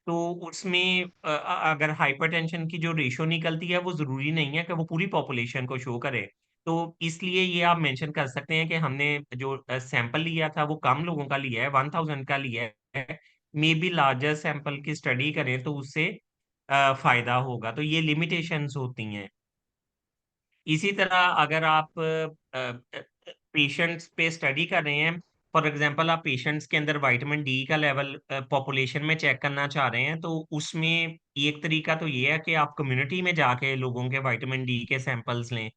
S2: तो उसमें अगर हाइपरटेंशन की जो रेशियो निकलती है वो जरूरी नहीं है कि वो पूरी पॉपुलेशन को शो करे। तो इसलिए ये आप मेंशन कर सकते हैं कि हमने जो सैंपल लिया था वो कम लोगों का लिया है, 1000 का लिया है। मे बी लार्जर सैंपल की स्टडी करें तो उससे फायदा होगा। तो ये लिमिटेशंस होती हैं। इसी तरह अगर आप पेशेंट्स पे स्टडी कर रहे हैं, फॉर एग्जांपल आप पेशेंट्स के अंदर विटामिन डी का लेवल पॉपुलेशन में चेक करना चाह रहे हैं, तो उसमें एक तरीका तो ये है कि आप कम्युनिटी में जाके लोगों के विटामिन डी के सैंपल्स लें।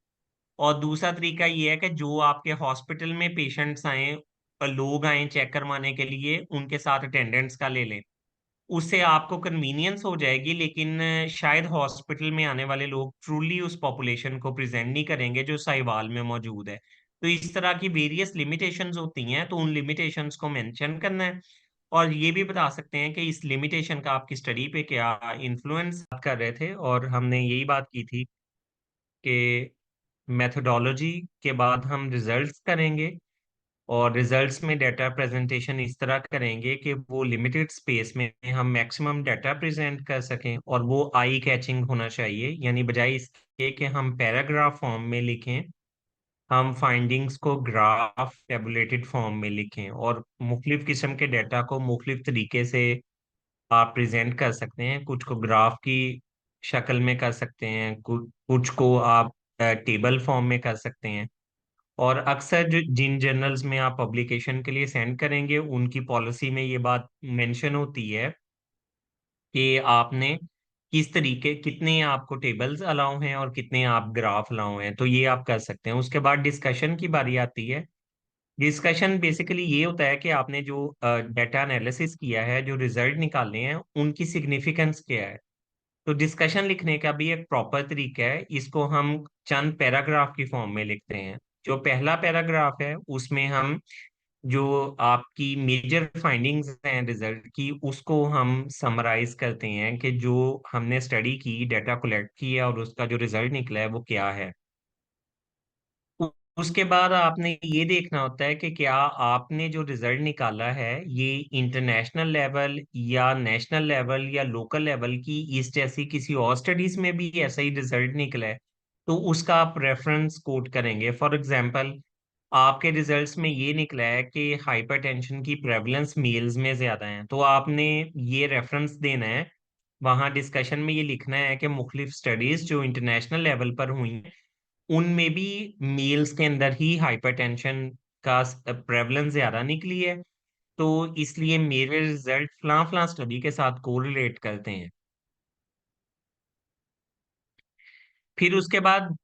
S2: और दूसरा तरीका ये है कि जो आपके हॉस्पिटल में पेशेंट्स आए, लोग आए चेक करवाने के लिए, उनके साथ अटेंडेंट्स का ले लें। उससे आपको कन्वीनियंस हो जाएगी, लेकिन शायद हॉस्पिटल में आने वाले लोग ट्रूली उस पॉपुलेशन को प्रेजेंट नहीं करेंगे जो साहिवाल में मौजूद है। तो इस तरह की वेरियस लिमिटेशंस होती हैं, तो उन लिमिटेशंस को मेंशन करना है। और ये भी बता सकते हैं कि इस लिमिटेशन का आपकी स्टडी पे क्या इन्फ्लुएंस कर रहे थे। और हमने यही बात की थी कि मेथोडोलॉजी के बाद हम रिजल्ट्स करेंगे, और रिजल्ट्स में डाटा प्रेजेंटेशन इस तरह करेंगे कि वो लिमिटेड स्पेस में हम मैक्सिमम डाटा प्रेजेंट कर सकें, और वो आई कैचिंग होना चाहिए। यानी बजाय इसके कि हम पैराग्राफ फॉर्म में लिखें, हम फाइंडिंग्स को ग्राफ टेबुलेटेड फॉर्म में लिखें। और मुख्तलिफ किस्म के डाटा को मुख्तलिफ तरीके से आप प्रेजेंट कर सकते हैं। कुछ को ग्राफ की शक्ल में कर सकते हैं, कुछ को आप टेबल फॉर्म में कर सकते हैं। और अक्सर जो जिन जर्नल्स में आप पब्लिकेशन के लिए सेंड करेंगे, उनकी पॉलिसी में ये बात मेंशन होती है कि आपने किस तरीके, कितने आपको टेबल्स अलाउ हैं और कितने आप ग्राफ अलाउ हैं। तो ये आप कर सकते हैं। उसके बाद डिस्कशन की बारी आती है। डिस्कशन बेसिकली ये होता है कि आपने जो डाटा एनालिसिस किया है, जो रिजल्ट निकाले हैं, उनकी सिग्निफिकेंस क्या है। तो डिस्कशन लिखने का भी एक प्रॉपर तरीका है। इसको हम चंद पैराग्राफ की फॉर्म में लिखते हैं। जो पहला पैराग्राफ है उसमें हम जो आपकी मेजर फाइंडिंग्स हैं रिजल्ट की, उसको हम समराइज करते हैं कि जो हमने स्टडी की, डाटा कलेक्ट किया और उसका जो रिजल्ट निकला है वो क्या है। उसके बाद आपने ये देखना होता है कि क्या आपने जो रिजल्ट निकाला है ये इंटरनेशनल लेवल या नेशनल लेवल या लोकल लेवल की इस जैसी किसी और स्टडीज में भी ऐसा ही रिजल्ट निकला है, तो उसका आप रेफरेंस कोट करेंगे। फॉर एग्जांपल, आपके रिजल्ट्स में ये निकला है कि हाइपरटेंशन की प्रेवलेंस मेल्स में ज्यादा है, तो आपने ये रेफरेंस देना है। वहाँ डिस्कशन में ये लिखना है कि मुख्तलिफ स्टडीज जो इंटरनेशनल लेवल पर हुई हैं, उनमें भी मेल्स के अंदर ही हाइपरटेंशन का प्रेवलेंस ज्यादा निकली है, तो इसलिए मेरे रिजल्ट फलां फलां स्टडी के साथ कोरिलेट करते हैं। फिर उसके बाद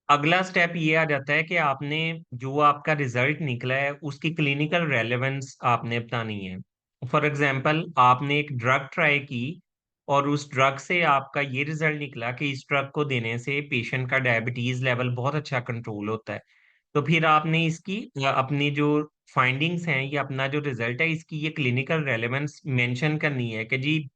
S2: अगला स्टेप ये आ जाता है कि आपने जो आपका रिजल्ट निकला है उसकी क्लिनिकल रेलेवेंस आपने बतानी है। फॉर एग्जांपल, आपने एक ड्रग ट्राई की और उस ड्रग से आपका ये रिजल्ट निकला कि इस ड्रग को देने से पेशेंट का डायबिटीज लेवल बहुत अच्छा कंट्रोल होता है। तो फिर आपने इसकी अपनी जो फाइंडिंग्स हैं या अपना जो रिजल्ट है, इसकी ये क्लिनिकल रेलेवेंस मेंशन करनी है कि जी,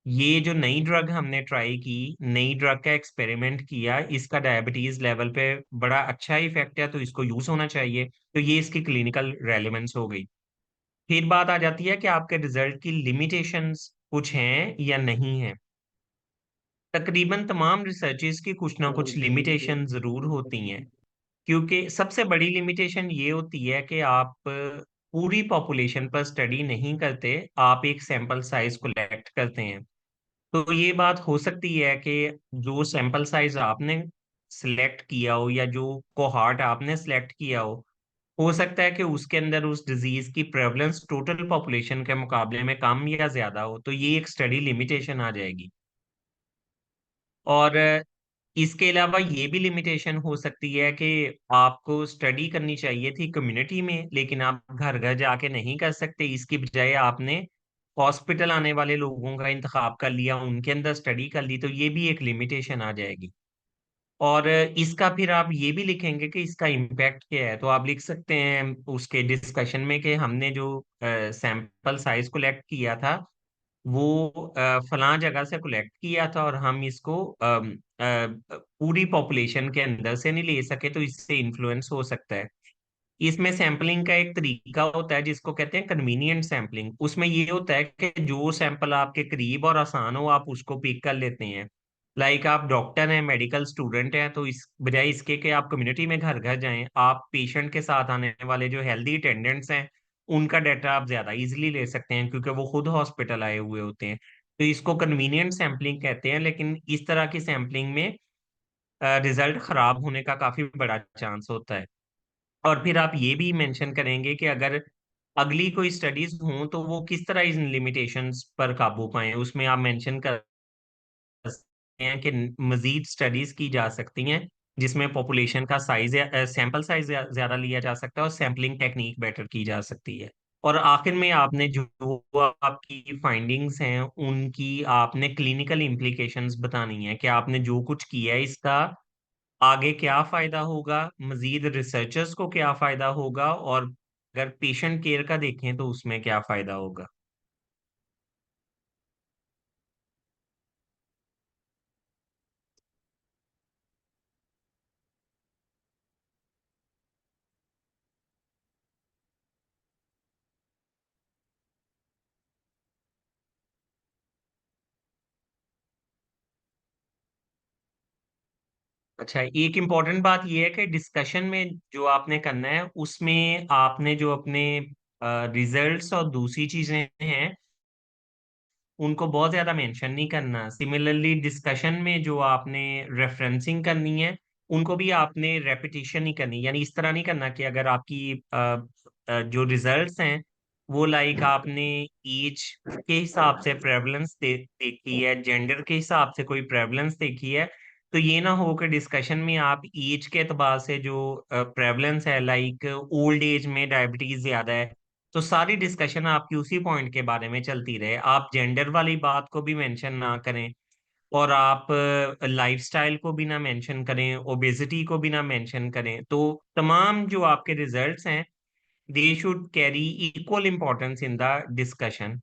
S2: ये जो नई ड्रग हमने ट्राई की, नई ड्रग का एक्सपेरिमेंट किया, इसका डायबिटीज लेवल पे बड़ा अच्छा इफेक्ट है, तो इसको यूज होना चाहिए। तो ये इसकी क्लिनिकल रेलेवेंस हो गई। फिर बात आ जाती है कि आपके रिजल्ट की लिमिटेशंस कुछ हैं या नहीं है। तकरीबन तमाम रिसर्चेस की कुछ ना कुछ लिमिटेशन जरूर होती हैं, क्योंकि सबसे बड़ी लिमिटेशन ये होती है कि आप पूरी पॉपुलेशन पर स्टडी नहीं करते, आप एक सैंपल साइज कलेक्ट करते हैं। तो ये बात हो सकती है कि जो सैंपल साइज आपने सिलेक्ट किया हो या जो कोहॉर्ट आपने सिलेक्ट किया हो सकता है कि उसके अंदर उस डिजीज की प्रेवलेंस टोटल पॉपुलेशन के मुकाबले में कम या ज्यादा हो, तो ये एक स्टडी लिमिटेशन आ जाएगी। और इसके अलावा ये भी लिमिटेशन हो सकती है कि आपको स्टडी करनी चाहिए थी कम्युनिटी में, लेकिन आप घर घर जाके नहीं कर सकते। इसकी बजाय आपने हॉस्पिटल आने वाले लोगों का इंतखाब कर लिया, उनके अंदर स्टडी कर ली, तो ये भी एक लिमिटेशन आ जाएगी। और इसका फिर आप ये भी लिखेंगे कि इसका इम्पैक्ट क्या है। तो आप लिख सकते हैं उसके डिस्कशन में कि हमने जो सैंपल साइज कलेक्ट किया था वो फलां जगह से कलेक्ट किया था, और हम इसको पूरी पॉपुलेशन के अंदर से नहीं ले सके, तो इससे इन्फ्लुएंस हो सकता है। इसमें सैम्पलिंग का एक तरीका होता है जिसको कहते हैं कन्वीनियंट सैम्पलिंग। उसमें ये होता है कि जो सैंपल आपके करीब और आसान हो, आप उसको पिक कर लेते हैं। लाइक आप डॉक्टर हैं, मेडिकल स्टूडेंट हैं, तो इस बजाय इसके कि आप कम्युनिटी में घर घर जाएं, आप पेशेंट के साथ आने वाले जो हेल्दी अटेंडेंट्स हैं उनका डाटा आप ज्यादा इजीली ले सकते हैं, क्योंकि वो खुद हॉस्पिटल आए हुए होते हैं। तो इसको कन्वीनियंट सैम्पलिंग कहते हैं, लेकिन इस तरह की सैम्पलिंग में रिजल्ट खराब होने का काफी बड़ा चांस होता है। और फिर आप ये भी मेंशन करेंगे कि अगर अगली कोई स्टडीज हों तो वो किस तरह इन लिमिटेशंस पर काबू पाएं। उसमें आप मेंशन कर सकते हैं कि मजीद स्टडीज की जा सकती हैं जिसमें पॉपुलेशन का साइज या सैंपल साइज ज्यादा लिया जा सकता है और सैम्पलिंग टेक्निक बेटर की जा सकती है। और आखिर में आपने जो आपकी फाइंडिंग्स हैं उनकी आपने क्लिनिकल इम्प्लीकेशंस बतानी है कि आपने जो कुछ किया है इसका आगे क्या फायदा होगा, मजीद रिसर्चर्स को क्या फायदा होगा, और अगर पेशेंट केयर का देखें तो उसमें क्या फायदा होगा। अच्छा, एक इम्पॉर्टेंट बात यह है कि डिस्कशन में जो आपने करना है उसमें आपने जो अपने रिजल्ट्स और दूसरी चीजें हैं उनको बहुत ज्यादा मेंशन नहीं करना। सिमिलरली डिस्कशन में जो आपने रेफरेंसिंग करनी है उनको भी आपने रेपिटेशन नहीं करनी, यानी इस तरह नहीं करना कि अगर आपकी जो रिजल्ट्स हैं वो लाइक आपने एज के हिसाब से प्रेवलेंस देखी है, जेंडर के हिसाब से कोई प्रेवलेंस देखी है, तो ये ना हो कि डिस्कशन में आप एज के एतबार से जो प्रेवलेंस है, लाइक ओल्ड एज में डायबिटीज ज्यादा है, तो सारी डिस्कशन आपकी उसी पॉइंट के बारे में चलती रहे, आप जेंडर वाली बात को भी मेंशन ना करें और आप लाइफस्टाइल को भी ना मेंशन करें, ओबेसिटी को भी ना मेंशन करें। तो तमाम जो आपके रिजल्ट्स हैं they should carry equal importance in the discussion.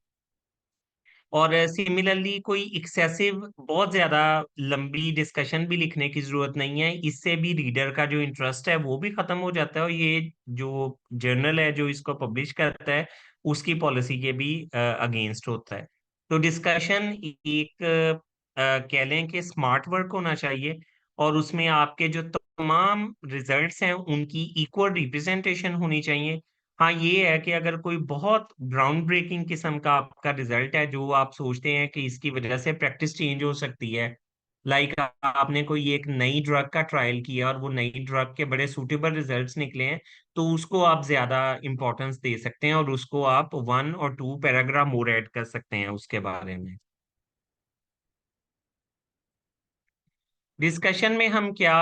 S2: और सिमिलरली कोई एक्सेसिव बहुत ज्यादा लंबी डिस्कशन भी लिखने की जरूरत नहीं है, इससे भी रीडर का जो इंटरेस्ट है वो भी खत्म हो जाता है और ये जो जर्नल है जो इसको पब्लिश करता है उसकी पॉलिसी के भी अगेंस्ट होता है। तो डिस्कशन एक कह लें कि स्मार्ट वर्क होना चाहिए और उसमें आपके जो तमाम रिजल्ट्स हैं उनकी इक्वल रिप्रेजेंटेशन होनी चाहिए। हाँ, ये है कि अगर कोई बहुत ग्राउंड ब्रेकिंग किस्म का आपका रिजल्ट है जो आप सोचते हैं कि इसकी वजह से प्रैक्टिस चेंज हो सकती है, लाइक आपने कोई एक नई ड्रग का ट्रायल किया और वो नई ड्रग के बड़े सूटेबल रिजल्ट्स निकले हैं, तो उसको आप ज्यादा इंपॉर्टेंस दे सकते हैं और उसको आप 1 और 2 पैराग्राफ मोर ऐड कर सकते हैं उसके बारे में। डिस्कशन में हम क्या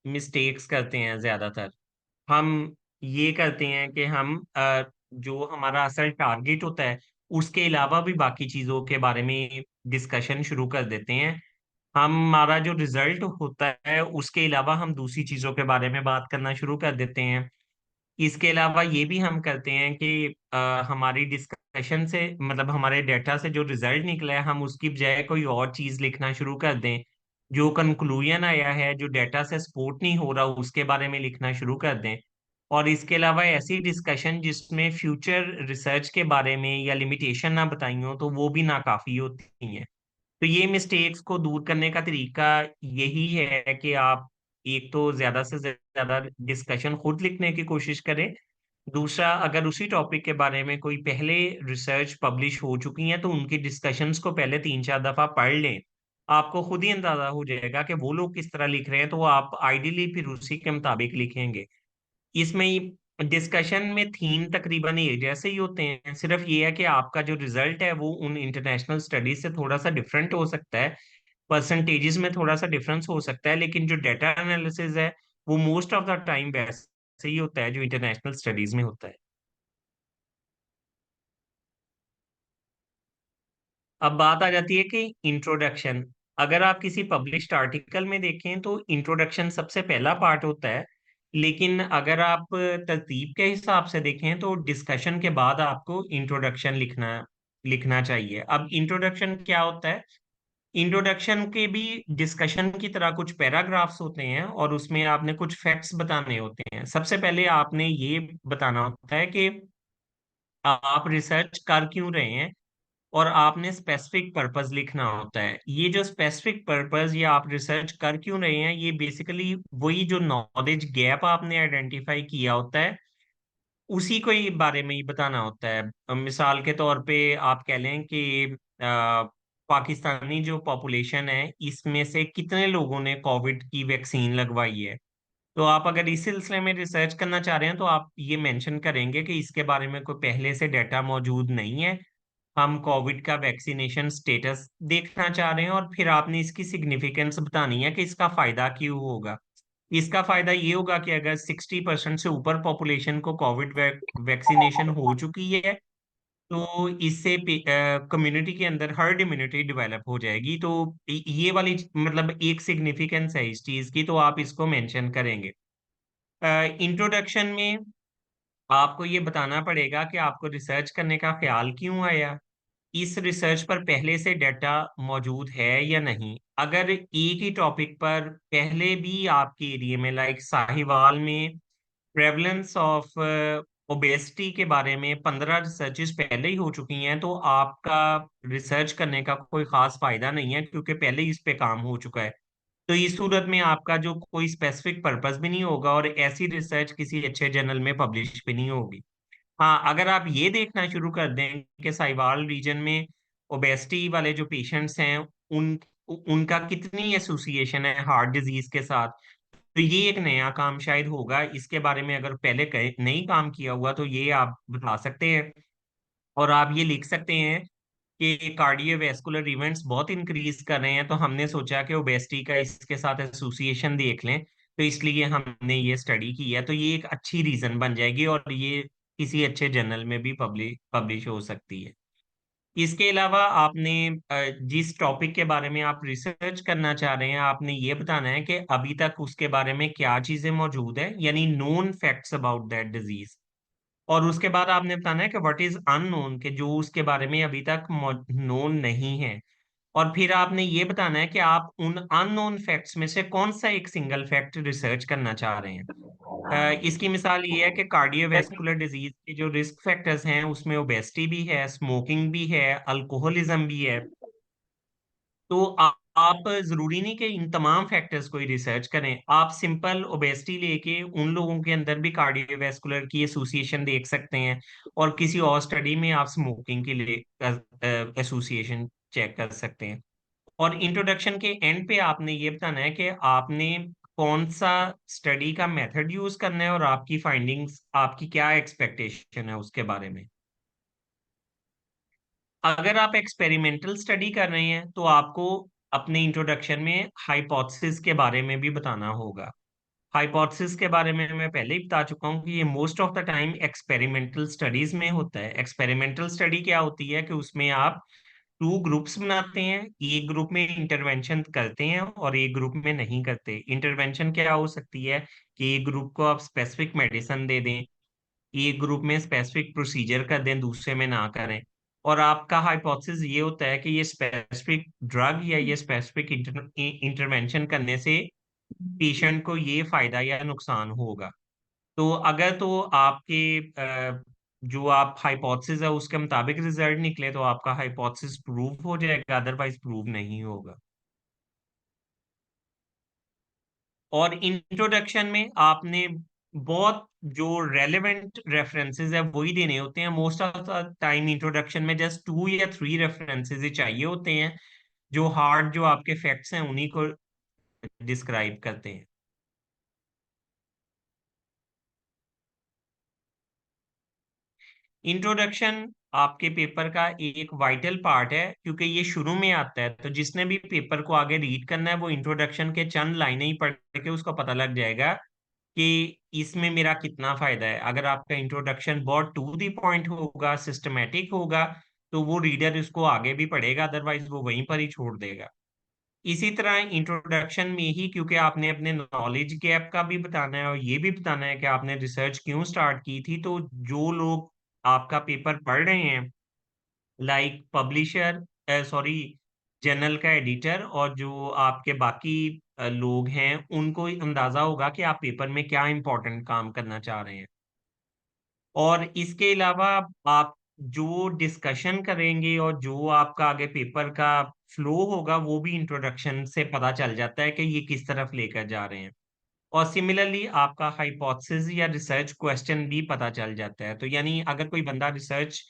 S2: मिस्टेक्स करते हैं ज्यादातर, हम ये करते हैं कि हम जो हमारा असल टारगेट होता है उसके अलावा भी बाकी चीजों के बारे में डिस्कशन शुरू कर देते हैं। हमारा जो रिजल्ट होता है उसके अलावा हम दूसरी चीजों के बारे में बात करना शुरू कर देते हैं। इसके अलावा ये भी हम करते हैं कि हमारी डिस्कशन से मतलब हमारे डेटा से जो रिजल्ट निकला है हम उसकी बजाय कोई और चीज लिखना शुरू कर दें, जो कंक्लूजन आया है जो डेटा से सपोर्ट नहीं हो रहा उसके बारे में लिखना शुरू कर दें। और इसके अलावा ऐसी डिस्कशन जिसमें फ्यूचर रिसर्च के बारे में या लिमिटेशन ना बताई हो तो वो भी नाकाफी होती हैं। तो ये मिस्टेक्स को दूर करने का तरीका यही है कि आप एक तो ज्यादा से ज्यादा डिस्कशन खुद लिखने की कोशिश करें। दूसरा, अगर उसी टॉपिक के बारे में कोई पहले रिसर्च पब्लिश हो चुकी है तो उनकी डिस्कशंस को पहले 3-4 दफा पढ़ लें। आपको खुद ही अंदाजा हो जाएगा कि वो लोग किस तरह लिख रहे हैं, तो आप आइडियली फिर उसी के मुताबिक लिखेंगे। इसमें डिस्कशन में थीम तकरीबन एक जैसे ही होते हैं, सिर्फ ये है कि आपका जो रिजल्ट है वो उन इंटरनेशनल स्टडीज से थोड़ा सा डिफरेंट हो सकता है, परसेंटेजेस में थोड़ा सा डिफरेंस हो सकता है, लेकिन जो डेटा एनालिसिस है वो मोस्ट ऑफ द टाइम वैसे ही होता है जो इंटरनेशनल स्टडीज में होता है। अब बात आ जाती है कि इंट्रोडक्शन, अगर आप किसी पब्लिश्ड आर्टिकल में देखें तो इंट्रोडक्शन सबसे पहला पार्ट होता है, लेकिन अगर आप तरतीब के हिसाब से देखें तो डिस्कशन के बाद आपको इंट्रोडक्शन लिखना लिखना चाहिए। अब इंट्रोडक्शन क्या होता है? इंट्रोडक्शन के भी डिस्कशन की तरह कुछ पैराग्राफ्स होते हैं और उसमें आपने कुछ फैक्ट्स बताने होते हैं। सबसे पहले आपने ये बताना होता है कि आप रिसर्च कर क्यों रहे हैं, और आपने स्पेसिफिक पर्पस लिखना होता है। ये जो स्पेसिफिक पर्पस या आप रिसर्च कर क्यों रहे हैं, ये बेसिकली वही जो नॉलेज गैप आपने आइडेंटिफाई किया होता है उसी को ही बारे में ही बताना होता है। मिसाल के तौर पे आप कह लें कि पाकिस्तानी जो पॉपुलेशन है इसमें से कितने लोगों ने कोविड की वैक्सीन लगवाई है। तो आप अगर इस सिलसिले में रिसर्च करना चाह रहे हैं तो आप ये मेंशन करेंगे कि इसके बारे में कोई पहले से डाटा मौजूद नहीं है, हम कोविड का वैक्सीनेशन स्टेटस देखना चाह रहे हैं, और फिर आपने इसकी सिग्निफिकेंस बतानी है कि इसका फायदा क्यों होगा। इसका फायदा ये होगा कि अगर 60% से ऊपर पॉपुलेशन को कोविड वैक्सीनेशन हो चुकी है तो इससे कम्युनिटी के अंदर हर्ड इम्यूनिटी डेवलप हो जाएगी। तो ये वाली मतलब एक सिग्निफिकेंस है इस चीज की, तो आप इसको मेंशन करेंगे। इंट्रोडक्शन में आपको ये बताना पड़ेगा कि आपको रिसर्च करने का ख्याल क्यों आया, इस रिसर्च पर पहले से डाटा मौजूद है या नहीं। अगर एक ही टॉपिक पर पहले भी आपके एरिया में लाइक साहिवाल में प्रेवलेंस ऑफ ओबेसिटी के बारे में 15 रिसर्चेस पहले ही हो चुकी हैं तो आपका रिसर्च करने का कोई खास फायदा नहीं है, क्योंकि पहले ही इस पे काम हो चुका है। तो इस सूरत में आपका जो कोई स्पेसिफिक पर्पस भी नहीं होगा और ऐसी रिसर्च किसी अच्छे जर्नल में पब्लिश भी नहीं होगी। हाँ, अगर आप ये देखना शुरू कर दें कि साहिवाल रीजन में ओबेसिटी वाले जो पेशेंट्स हैं उनका कितनी एसोसिएशन है हार्ट डिजीज के साथ, तो ये एक नया काम शायद होगा। इसके बारे में अगर पहले नहीं काम किया हुआ तो ये आप बता सकते हैं। और आप ये लिख सकते हैं कि कार्डियोवैस्कुलर इवेंट्स बहुत इंक्रीज कर रहे हैं, तो हमने सोचा कि ओबेसिटी का इसके साथ एसोसिएशन देख लें, तो इसलिए हमने ये स्टडी की है। तो ये एक अच्छी रीजन बन जाएगी और ये किसी अच्छे जर्नल में भी पब्लिश हो सकती है। इसके अलावा आपने जिस टॉपिक के बारे में आप रिसर्च करना चाह रहे हैं आपने ये बताना है कि अभी तक उसके बारे में क्या चीजें मौजूद है, यानी known facts about that disease. और उसके बाद आपने बताना है कि व्हाट इज अननोन, के जो उसके बारे में अभी तक नोन नहीं है। और फिर आपने ये बताना है कि आप उन अननोन फैक्ट्स में से कौन सा एक सिंगल फैक्ट रिसर्च करना चाह रहे हैं। इसकी मिसाल ये है कि कार्डियोवैस्कुलर डिजीज के जो रिस्क फैक्टर्स हैं उसमें ओबेसिटी भी है, स्मोकिंग भी है, अल्कोहलिज्म भी है। तो आप जरूरी नहीं कि इन तमाम फैक्टर्स को ही रिसर्च करें, आप सिंपल ओबेसिटी लेके उन लोगों के अंदर भी कार्डियोवैस्कुलर की एसोसिएशन देख सकते हैं, और किसी और स्टडी में आप स्मोकिंग के लिए एसोसिएशन चेक कर सकते हैं। और इंट्रोडक्शन के एंड पे आपने ये बताना है कि आपने कौन सा स्टडी का मेथड यूज करना है और आपकी फाइंडिंग्स, आपकी क्या एक्सपेक्टेशन है उसके बारे में। अगर आप एक्सपेरिमेंटल स्टडी कर रहे हैं तो आपको अपने इंट्रोडक्शन में हाइपोथेसिस के बारे में भी बताना होगा। हाइपोथेसिस के बारे में मैं पहले ही बता चुका हूँ कि ये most of the time experimental studies में होता है। एक्सपेरिमेंटल स्टडी क्या होती है कि उसमें आप टू ग्रुप्स बनाते हैं, एक ग्रुप में इंटरवेंशन करते हैं और एक ग्रुप में नहीं करते। इंटरवेंशन क्या हो सकती है कि एक ग्रुप को आप स्पेसिफिक मेडिसिन दे दें, एक ग्रुप में स्पेसिफिक प्रोसीजर कर दें, दूसरे में ना करें। और आपका हाइपोथेसिस ये होता है कि ये स्पेसिफिक ड्रग या ये स्पेसिफिक इंटरवेंशन करने से पेशेंट को ये फायदा या नुकसान होगा। तो अगर तो आपके जो आप हाइपोथेसिस है उसके मुताबिक रिजल्ट निकले तो आपका हाइपोथेसिस प्रूव हो जाएगा, अदरवाइज प्रूव नहीं होगा। और इंट्रोडक्शन में आपने बहुत जो रेलेवेंट रेफरेंसेस है वही देने होते हैं। Most of the time introduction में जस्ट 2 या 3 रेफरेंसेस ही चाहिए होते हैं, जो हार्ड जो आपके फैक्ट्स हैं उन्हीं को डिस्क्राइब करते हैं। इंट्रोडक्शन आपके पेपर का एक वाइटल पार्ट है, क्योंकि ये शुरू में आता है, तो जिसने भी पेपर को आगे रीड करना है वो इंट्रोडक्शन के चंद लाइनें ही पढ़ के उसको पता लग जाएगा कि इसमें मेरा कितना फायदा है। अगर आपका इंट्रोडक्शन बहुत टू दी पॉइंट होगा, सिस्टमेटिक होगा, तो वो रीडर इसको आगे भी पढ़ेगा, अदरवाइज वो वहीं पर ही छोड़ देगा। इसी तरह इंट्रोडक्शन में ही, क्योंकि आपने अपने नॉलेज गैप का भी बताना है और ये भी बताना है कि आपने रिसर्च क्यों स्टार्ट की थी, तो जो लोग आपका पेपर पढ़ रहे हैं लाइक पब्लिशर, सॉरी, जर्नल का एडिटर, और जो आपके बाकी लोग हैं उनको अंदाजा होगा कि आप पेपर में क्या इंपॉर्टेंट काम करना चाह रहे हैं। और इसके अलावा आप जो डिस्कशन करेंगे और जो आपका आगे पेपर का फ्लो होगा वो भी इंट्रोडक्शन से पता चल जाता है कि ये किस तरफ लेकर जा रहे हैं। और सिमिलरली आपका हाइपोथेसिस या रिसर्च क्वेश्चन भी पता चल जाता है। तो यानी अगर कोई बंदा रिसर्च,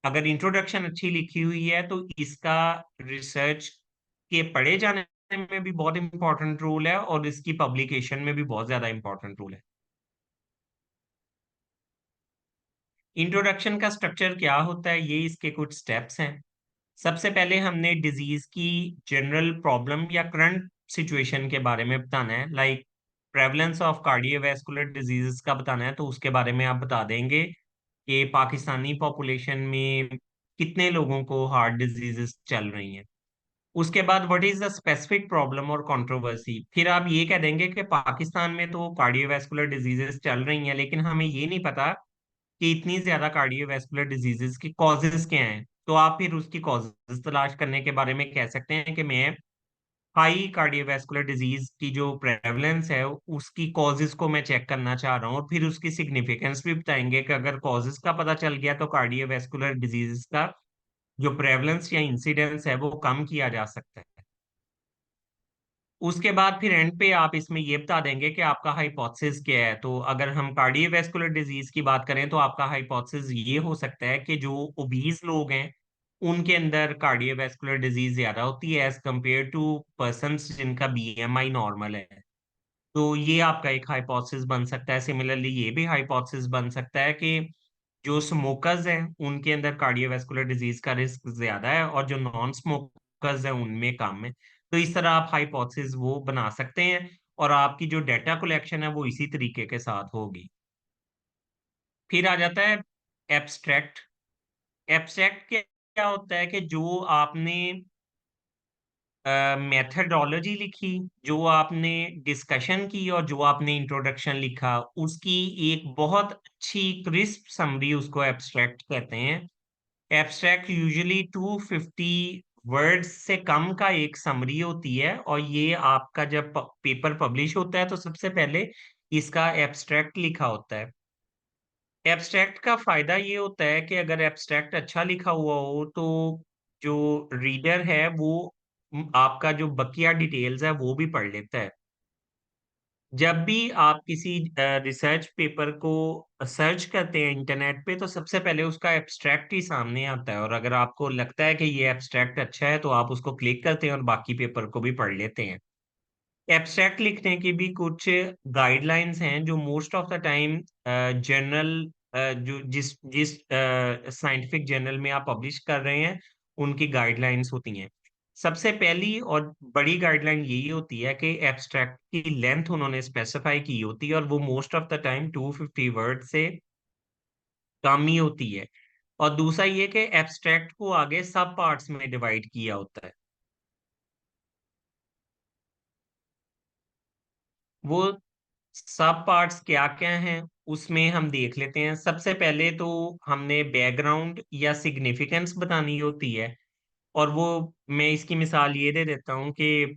S2: अगर इंट्रोडक्शन अच्छी लिखी हुई है तो इसका रिसर्च के पढ़े जाने में भी बहुत इंपॉर्टेंट रोल है और इसकी पब्लिकेशन में भी बहुत ज्यादा इंपॉर्टेंट रोल है। इंट्रोडक्शन का स्ट्रक्चर क्या होता है, ये इसके कुछ स्टेप्स हैं। सबसे पहले हमने डिजीज की जनरल प्रॉब्लम या करंट सिचुएशन के बारे में बताना है, like prevalence of cardiovascular diseases का बताना है, तो उसके बारे में आप बता देंगे कि पाकिस्तानी पॉपुलेशन में कितने लोगों को हार्ट डिजीजेस चल रही हैं। उसके बाद what is the specific problem और कंट्रोवर्सी, फिर आप ये कह देंगे कि पाकिस्तान में तो कार्डियोवैस्कुलर डिजीजेस चल रही हैं लेकिन हमें ये नहीं पता कि इतनी ज्यादा कार्डियोवैस्कुलर डिजीजेस की कॉजेज क्या हैं। तो आप फिर उसकी कॉजेज तलाश करने के बारे में कह सकते हैं कि मैं हाई कार्डियोवैस्कुलर डिजीज की जो प्रेवलेंस है उसकी कॉजेज को मैं चेक करना चाह रहा हूँ, और फिर उसकी सिग्निफिकेंस भी बताएंगे कि अगर कॉजेज का पता चल गया तो कार्डियोवैस्कुलर डिजीज का जो प्रेवलेंस या इंसिडेंस है वो कम किया जा सकता है। उसके बाद फिर एंड पे आप इसमें ये बता देंगे कि आपका हाइपोथेसिस क्या है। तो अगर हम कार्डियोवैस्कुलर डिजीज की बात करें तो आपका हाइपोथेसिस ये हो सकता है कि जो ओबीज लोग हैं उनके अंदर कार्डियोवैस्कुलर डिजीज ज्यादा होती है एज कंपेयर टू पर्सन्स जिनका बीएमआई नॉर्मल है। तो ये आपका एक हाइपोथेसिस बन सकता है। सिमिलरली ये भी हाइपोथेसिस बन सकता है कि जो स्मोकर्स हैं उनके अंदर कार्डियोवैस्कुलर डिजीज का रिस्क ज्यादा है और जो नॉन स्मोकर्स हैं उनमें कम है। तो इस तरह आप हाइपोथेसिस वो बना सकते हैं और आपकी जो डेटा कलेक्शन है वो इसी तरीके के साथ होगी। फिर आ जाता है एब्स्ट्रैक्ट। एब्स्ट्रैक्ट क्या होता है कि जो आपने मेथडोलॉजी लिखी, जो आपने डिस्कशन की और जो आपने इंट्रोडक्शन लिखा, उसकी एक बहुत अच्छी क्रिस्प समरी उसको एब्स्ट्रैक्ट कहते हैं। एब्स्ट्रैक्ट यूजुअली 250 वर्ड्स से कम का एक समरी होती है और ये आपका जब पेपर पब्लिश होता है तो सबसे पहले इसका एब्स्ट्रैक्ट लिखा होता है। एब्स्ट्रैक्ट का फायदा ये होता है कि अगर एब्स्ट्रैक्ट अच्छा लिखा हुआ हो तो जो रीडर है वो आपका जो बकिया डिटेल्स है वो भी पढ़ लेता है। जब भी आप किसी रिसर्च पेपर को सर्च करते हैं इंटरनेट पे तो सबसे पहले उसका एब्स्ट्रैक्ट ही सामने आता है, और अगर आपको लगता है कि ये एब्स्ट्रैक्ट अच्छा है तो आप उसको क्लिक करते हैं और बाकी पेपर को भी पढ़ लेते हैं। एब्स्ट्रैक्ट लिखने की भी कुछ गाइडलाइंस हैं जो most of the time journal, जो जिस जिस साइंटिफिक जर्नल में आप पब्लिश कर रहे हैं उनकी गाइडलाइंस होती हैं। सबसे पहली और बड़ी गाइडलाइन यही होती है कि एब्स्ट्रैक्ट की लेंथ उन्होंने स्पेसिफाई की होती है और वो most of the time 250 word से कम ही होती है। और दूसरा ये कि एब्स्ट्रैक्ट को आगे सब पार्ट्स में डिवाइड किया होता है। वो सब पार्ट्स क्या क्या हैं उसमें हम देख लेते हैं। सबसे पहले तो हमने बैकग्राउंड या सिग्निफिकेंस बतानी होती है, और वो मैं इसकी मिसाल ये दे देता हूँ कि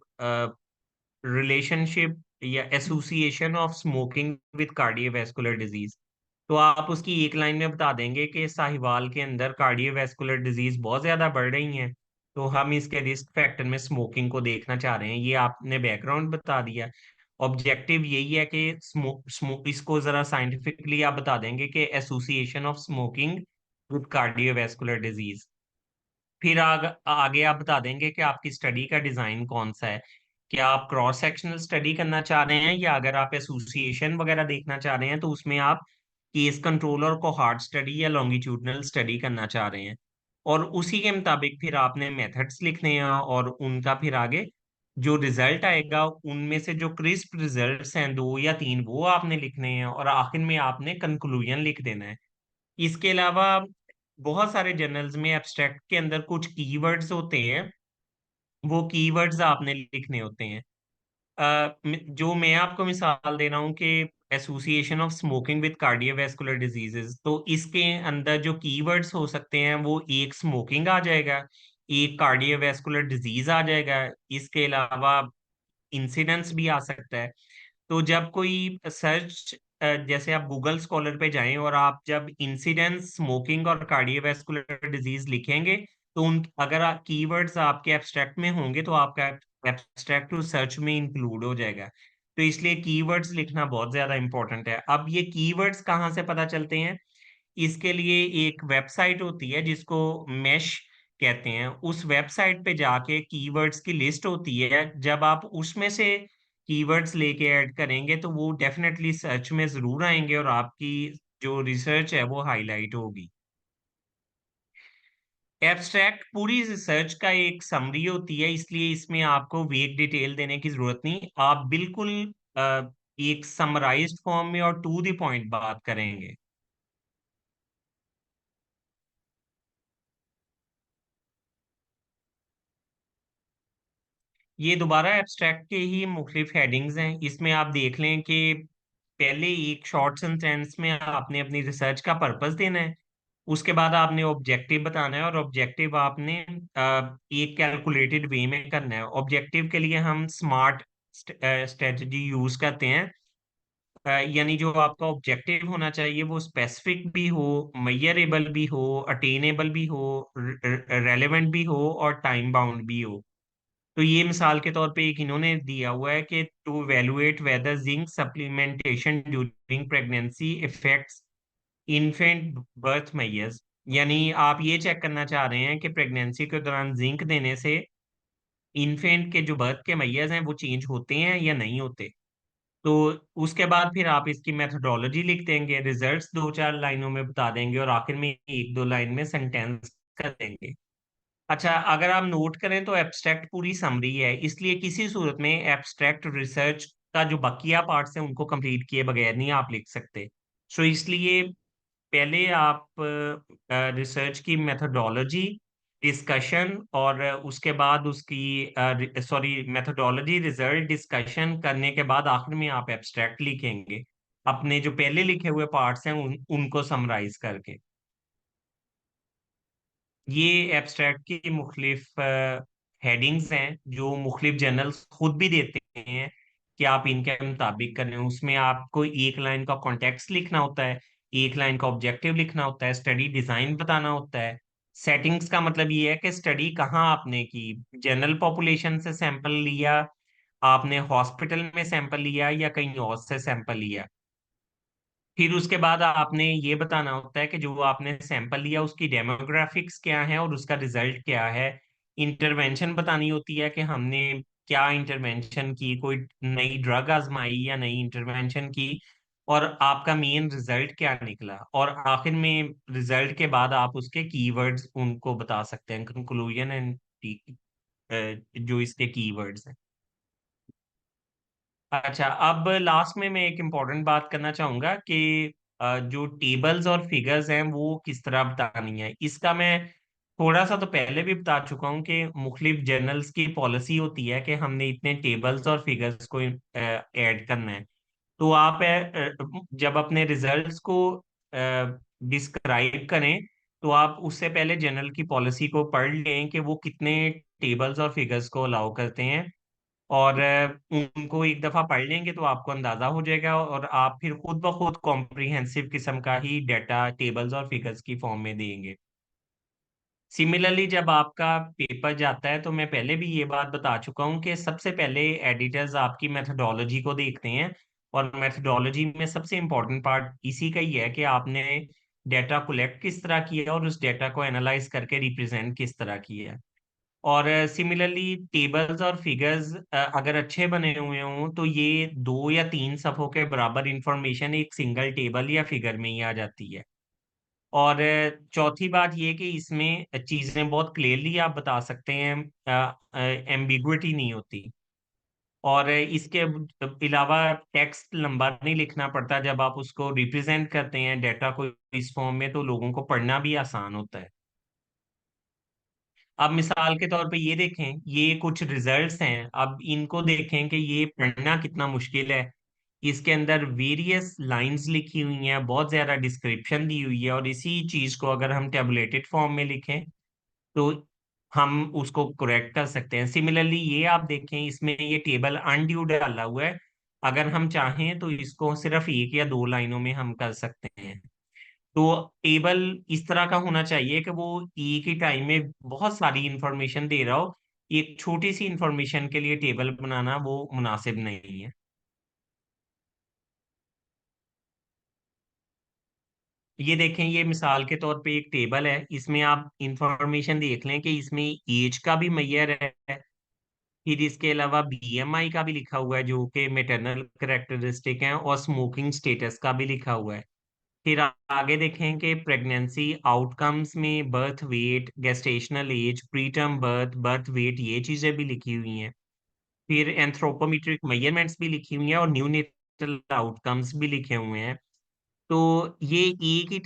S2: रिलेशनशिप या association of smoking with cardiovascular disease. तो आप उसकी एक लाइन में बता देंगे कि साहिवाल के अंदर कार्डियोवैस्कुलर डिजीज बहुत ज्यादा बढ़ रही हैं, तो हम इसके रिस्क फैक्टर में स्मोकिंग को देखना चाह रहे हैं। ये आपने बैकग्राउंड बता दिया। ऑब्जेक्टिव यही है कि इसको जरा साइंटिफिकली आप बता देंगे कि association of smoking with cardiovascular disease. फिर आगे आप बता देंगे कि आपकी स्टडी का डिजाइन कौन सा है। क्या आप क्रॉस सेक्शनल स्टडी करना चाह रहे हैं, या अगर आप एसोसिएशन वगैरह देखना चाह रहे हैं तो उसमें आप केस कंट्रोल और कोहॉर्ट स्टडी या लॉन्गिट्यूडनल स्टडी करना चाह रहे हैं। और उसी के मुताबिक फिर आपने मेथड्स लिखने हैं और उनका फिर आगे जो रिजल्ट आएगा उनमें से जो क्रिस्प रिजल्ट्स हैं 2 या 3 वो आपने लिखने हैं, और आखिर में आपने कंक्लूजन लिख देना है। इसके अलावा बहुत सारे जर्नल्स में एब्स्ट्रैक्ट के अंदर कुछ कीवर्ड्स होते हैं, वो कीवर्ड्स आपने लिखने होते हैं। जो मैं आपको मिसाल दे रहा हूँ कि association of smoking with cardiovascular diseases, तो इसके अंदर जो कीवर्ड्स हो सकते हैं वो एक स्मोकिंग आ जाएगा, एक कार्डियोवैस्कुलर डिजीज आ जाएगा, इसके अलावा इंसिडेंस भी आ सकता है। तो जब कोई सर्च जैसे आप गूगल स्कॉलर पे जाएं और आप जब इंसिडेंस स्मोकिंग और कार्डियोवैस्कुलर डिजीज लिखेंगे, तो उन अगर कीवर्ड्स आपके एब्स्ट्रैक्ट में होंगे तो आपका एब्स्ट्रैक्ट उस सर्च में इंक्लूड हो जाएगा। तो इसलिए कीवर्ड्स लिखना बहुत ज्यादा इंपॉर्टेंट है। अब ये कीवर्ड्स कहाँ से पता चलते हैं? इसके लिए एक वेबसाइट होती है जिसको मैश कहते हैं। उस वेबसाइट पे जाके कीवर्ड्स की लिस्ट होती है। जब आप उसमें से कीवर्ड्स लेके ऐड करेंगे तो वो डेफिनेटली सर्च में जरूर आएंगे और आपकी जो रिसर्च है वो हाईलाइट होगी। एब्स्ट्रैक्ट पूरी रिसर्च का एक समरी होती है, इसलिए इसमें आपको वेग डिटेल देने की जरूरत नहीं। आप बिल्कुल एक समराइज्ड फॉर्म में और टू द पॉइंट बात करेंगे। ये दोबारा एब्स्ट्रैक्ट के ही मुख्तलिफ हेडिंग्स हैं। इसमें आप देख लें कि पहले एक शॉर्ट सेंटेंस में आपने अपनी रिसर्च का पर्पस देना है। उसके बाद आपने ऑब्जेक्टिव बताना है और ऑब्जेक्टिव आपने एक कैलकुलेटेड वे में करना है। ऑब्जेक्टिव के लिए हम स्मार्ट स्ट्रेटजी यूज करते हैं। यानी जो आपका ऑब्जेक्टिव होना चाहिए वो स्पेसिफिक भी हो, मेजरेबल भी हो, अटेनेबल भी हो, रेलेवेंट भी हो और टाइम बाउंड भी हो। तो ये मिसाल के तौर पे एक इन्होंने दिया हुआ है कि to evaluate whether zinc supplementation during pregnancy effects infant birth measures. यानी आप ये चेक करना चाह रहे हैं कि प्रेगनेंसी के दौरान जिंक देने से इन्फेंट के जो बर्थ के मेजर्स हैं वो चेंज होते हैं या नहीं होते। तो उसके बाद फिर आप इसकी मेथोडोलॉजी लिख देंगे, रिजल्ट्स दो चार लाइनों में बता देंगे और आखिर में एक दो लाइन में सेंटेंस कर देंगे। अच्छा, अगर आप नोट करें तो एब्स्ट्रैक्ट पूरी समरी है, इसलिए किसी सूरत में एब्स्ट्रैक्ट रिसर्च का जो बकिया पार्ट्स हैं उनको कंप्लीट किए बगैर नहीं आप लिख सकते। सो इसलिए पहले आप रिसर्च की मेथोडोलॉजी, डिस्कशन और उसके बाद उसकी मेथोडोलॉजी, रिजल्ट, डिस्कशन करने के बाद आखिर में आप एब्स्ट्रैक्ट लिखेंगे अपने जो पहले लिखे हुए पार्ट्स हैं उनको समराइज करके। ये एब्स्ट्रैक्ट की मुख्तलिफ हेडिंग्स हैं जो मुख्तलिफ जर्नल्स खुद भी देते हैं कि आप इनके मुताबिक करें। उसमें आपको एक लाइन का कॉन्टेक्स्ट लिखना होता है, एक लाइन का ऑब्जेक्टिव लिखना होता है, स्टडी डिजाइन बताना होता है। सेटिंग्स का मतलब ये है कि स्टडी कहाँ आपने की, जनरल पॉपुलेशन से सैंपल लिया, आपने हॉस्पिटल में सैंपल लिया या कहीं और से सैंपल लिया। फिर उसके बाद आपने ये बताना होता है कि जो आपने सैंपल लिया उसकी डेमोग्राफिक्स क्या है और उसका रिजल्ट क्या है। इंटरवेंशन बतानी होती है कि हमने क्या इंटरवेंशन की, कोई नई ड्रग आजमाई या नई इंटरवेंशन की, और आपका मेन रिजल्ट क्या निकला। और आखिर में रिजल्ट के बाद आप उसके कीवर्ड्स उनको बता सकते हैं, कंक्लूजन एंड जो इसके कीवर्ड्स हैं। अच्छा, अब लास्ट में मैं एक इम्पॉर्टेंट बात करना चाहूंगा कि जो टेबल्स और फिगर्स हैं वो किस तरह बतानी है। इसका मैं थोड़ा सा तो पहले भी बता चुका हूँ कि मुख्तलिफ जर्नल्स की पॉलिसी होती है कि हमने इतने टेबल्स और फिगर्स को ऐड करना है। तो आप जब अपने रिजल्ट्स को डिस्क्राइब करें तो आप उससे पहले जर्नल की पॉलिसी को पढ़ लें कि वो कितने टेबल्स और फिगर्स को अलाउ करते हैं। और उनको एक दफा पढ़ लेंगे तो आपको अंदाजा हो जाएगा और आप फिर खुद ब खुद कॉम्प्रिहेंसिव किस्म का ही डाटा टेबल्स और फिगर्स की फॉर्म में देंगे। सिमिलरली जब आपका पेपर जाता है तो मैं पहले भी ये बात बता चुका हूँ कि सबसे पहले एडिटर्स आपकी मेथोडोलॉजी को देखते हैं। और मेथोडोलॉजी में सबसे इम्पोर्टेंट पार्ट इसी का ही है कि आपने डेटा कलेक्ट किस तरह किया और उस डेटा को एनालाइज करके रिप्रेजेंट किस तरह किया। और सिमिलरली टेबल्स और फिगर्स अगर अच्छे बने हुए हों तो ये दो या तीन सफ़ों के बराबर इंफॉर्मेशन एक सिंगल टेबल या फिगर में ही आ जाती है। और चौथी बात ये कि इसमें चीज़ें बहुत क्लियरली आप बता सकते हैं, एम्बिगुइटी नहीं होती। और इसके अलावा टेक्स्ट लंबा नहीं लिखना पड़ता। जब आप उसको रिप्रेजेंट करते हैं डेटा को इस फॉर्म में तो लोगों को पढ़ना भी आसान होता है। अब मिसाल के तौर पे ये देखें, ये कुछ रिजल्ट्स हैं, अब इनको देखें कि ये पढ़ना कितना मुश्किल है। इसके अंदर वेरियस लाइंस लिखी हुई हैं, बहुत ज्यादा डिस्क्रिप्शन दी हुई है, और इसी चीज को अगर हम टेबुलेटेड फॉर्म में लिखें तो हम उसको करेक्ट कर सकते हैं। सिमिलरली ये आप देखें, इसमें ये टेबल अनड्यू डाला हुआ है, अगर हम चाहें तो इसको सिर्फ 1 या 2 लाइनों में हम कर सकते हैं। तो टेबल इस तरह का होना चाहिए कि वो एक ही टाइम में बहुत सारी इंफॉर्मेशन दे रहा हो। एक छोटी सी इंफॉर्मेशन के लिए टेबल बनाना वो मुनासिब नहीं है। ये देखें, ये मिसाल के तौर पे एक टेबल है, इसमें आप इंफॉर्मेशन देख लें कि इसमें एज का भी मैयर है, फिर इसके अलावा बीएमआई का भी लिखा हुआ है जो कि मैटरनल कैरेक्टरिस्टिक है, और स्मोकिंग स्टेटस का भी लिखा हुआ है। फिर आगे देखें कि प्रेगनेंसी आउटकम्स में birth weight, gestational age, pre term birth, birth weight, ये चीजें भी लिखी हुई हैं। फिर एंथ्रोपोमेट्रिक मेजरमेंट्स भी लिखी हुई हैं और न्यूनेटल आउटकम्स भी लिखे हुए हैं। तो ये एक ही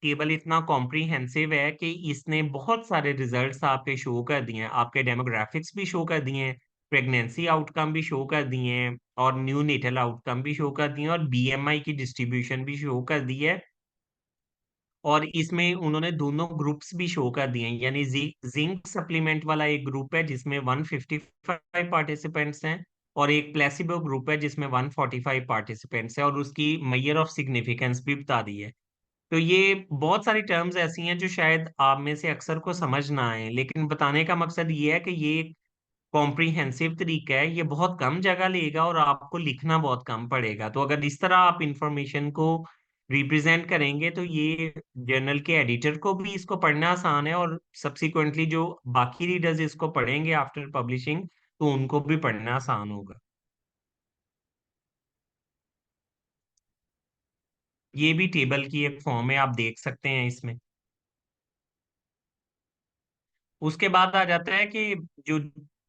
S2: टेबल इतना कॉम्प्रिहेंसिव है कि इसने बहुत सारे रिजल्ट्स आपके शो कर दिए हैं, आपके डेमोग्राफिक्स भी शो कर दिए हैं, प्रेगनेंसी आउटकम भी शो कर दिए हैं, और न्यूनेटल आउटकम भी शो कर दिए हैं, और बीएमआई की डिस्ट्रीब्यूशन भी शो कर दी है। और इसमें उन्होंने दोनों ग्रुप्स भी शो कर दिए हैं, यानी जिंक सप्लीमेंट वाला एक ग्रुप है जिसमें 155 पार्टिसिपेंट्स हैं, और एक प्लेसिबो ग्रुप है जिसमें 145 पार्टिसिपेंट्स हैं, और उसकी मेजर ऑफ सिग्निफिकेंस भी बता दी है। तो ये बहुत सारी टर्म्स ऐसी हैं जो शायद आप में से अक्सर को समझ ना आए, लेकिन बताने का मकसद ये है कि ये एक कॉम्प्रिहेंसिव तरीका है, ये बहुत कम जगह लेगा और आपको लिखना बहुत कम पड़ेगा। तो अगर इस तरह आप इंफॉर्मेशन को रिप्रेजेंट करेंगे तो ये जर्नल के एडिटर को भी इसको पढ़ना आसान है, और सब्सिक्वेंटली जो बाकी रीडर्स इसको पढ़ेंगे आफ्टर पब्लिशिंग तो उनको भी पढ़ना आसान होगा। ये भी टेबल की एक फॉर्म है, आप देख सकते हैं इसमें। उसके बाद आ जाता है कि जो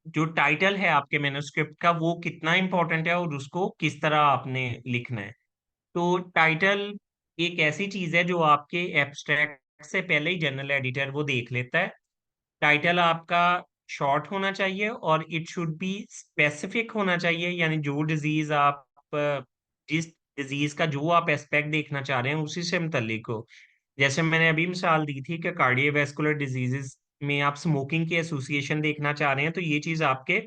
S2: जो टाइटल है आपके मैन्युस्क्रिप्ट का वो कितना इंपॉर्टेंट है और उसको किस तरह आपने लिखना है। तो टाइटल एक ऐसी चीज है जो आपके एब्स्ट्रैक्ट से पहले ही जनरल एडिटर वो देख लेता है। टाइटल आपका शॉर्ट होना चाहिए और इट शुड बी स्पेसिफिक होना चाहिए, यानी जो डिजीज आप जिस डिजीज का जो आप एस्पेक्ट देखना चाह रहे हैं उसी से मुतल्लिक हो। जैसे मैंने अभी मिसाल दी थी कि कार्डियोवैस्कुलर डिजीजेस में आप स्मोकिंग की एसोसिएशन देखना चाह रहे हैं, तो ये चीज आपके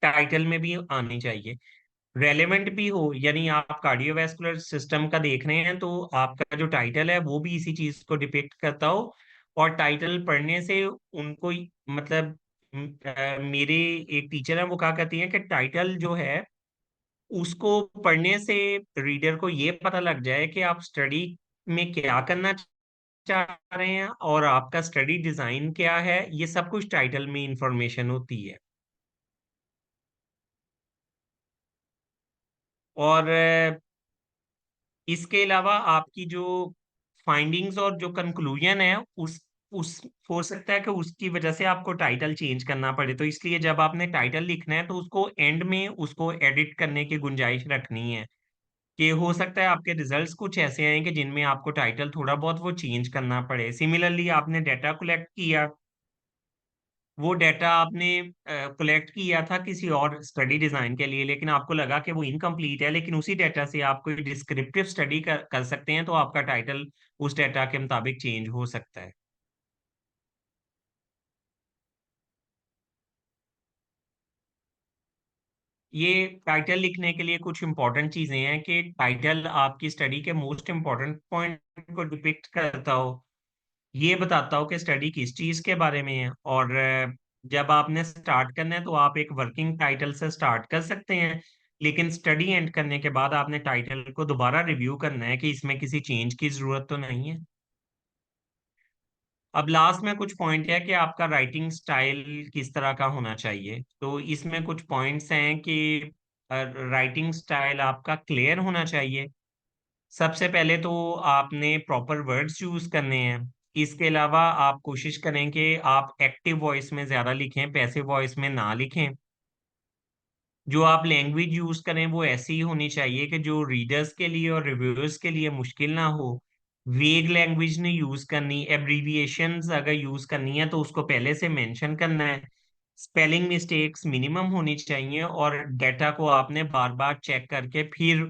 S2: टाइटल में भी आनी चाहिए, रेलेवेंट भी हो। यानी आप कार्डियोवैस्कुलर सिस्टम का देख रहे हैं तो आपका जो टाइटल है वो भी इसी चीज को डिपिक्ट करता हो। और टाइटल पढ़ने से उनको मतलब मेरे एक टीचर है वो कहा करती हैं कि टाइटल जो है उसको पढ़ने से रीडर को ये पता लग जाए कि आप स्टडी में क्या करना चाह रहे हैं और आपका स्टडी डिजाइन क्या है, ये सब कुछ टाइटल में इंफॉर्मेशन होती है। और इसके अलावा आपकी जो फाइंडिंग्स और जो कंक्लूजन है उस हो सकता है कि उसकी वजह से आपको टाइटल चेंज करना पड़े, तो इसलिए जब आपने टाइटल लिखना है तो उसको एंड में उसको एडिट करने की गुंजाइश रखनी है, कि हो सकता है आपके रिजल्ट्स कुछ ऐसे आए कि जिनमें आपको टाइटल थोड़ा बहुत वो चेंज करना पड़े। सिमिलरली आपने डाटा कलेक्ट किया, वो डाटा आपने कलेक्ट किया था किसी और स्टडी डिजाइन के लिए, लेकिन आपको लगा कि वो इनकम्प्लीट है, लेकिन उसी डाटा से आप कोई डिस्क्रिप्टिव स्टडी कर सकते हैं, तो आपका टाइटल उस डाटा के मुताबिक चेंज हो सकता है। ये टाइटल लिखने के लिए कुछ इंपॉर्टेंट चीजें हैं कि टाइटल आपकी स्टडी के मोस्ट इंपॉर्टेंट पॉइंट को डिपिक्ट करता हो, ये बताता हो कि स्टडी किस चीज के बारे में है। और जब आपने स्टार्ट करना है तो आप एक वर्किंग टाइटल से स्टार्ट कर सकते हैं, लेकिन स्टडी एंड करने के बाद आपने टाइटल को दोबारा रिव्यू करना है कि इसमें किसी चेंज की जरूरत तो नहीं है। अब लास्ट में कुछ पॉइंट है कि आपका राइटिंग स्टाइल किस तरह का होना चाहिए। तो इसमें कुछ पॉइंट्स हैं कि राइटिंग स्टाइल आपका क्लियर होना चाहिए। सबसे पहले तो आपने प्रॉपर वर्ड्स यूज करने हैं। इसके अलावा आप कोशिश करें कि आप एक्टिव वॉइस में ज्यादा लिखें, पैसिव वॉइस में ना लिखें। जो आप लैंग्वेज यूज करें वो ऐसी ही होनी चाहिए कि जो रीडर्स के लिए और रिव्यूअर्स के लिए मुश्किल ना हो। वेग लैंग्वेज नहीं यूज करनी, एब्रीविएशंस अगर यूज करनी है तो उसको पहले से मेंशन करना है। स्पेलिंग मिस्टेक्स मिनिमम होनी चाहिए, और डेटा को आपने बार बार चेक करके फिर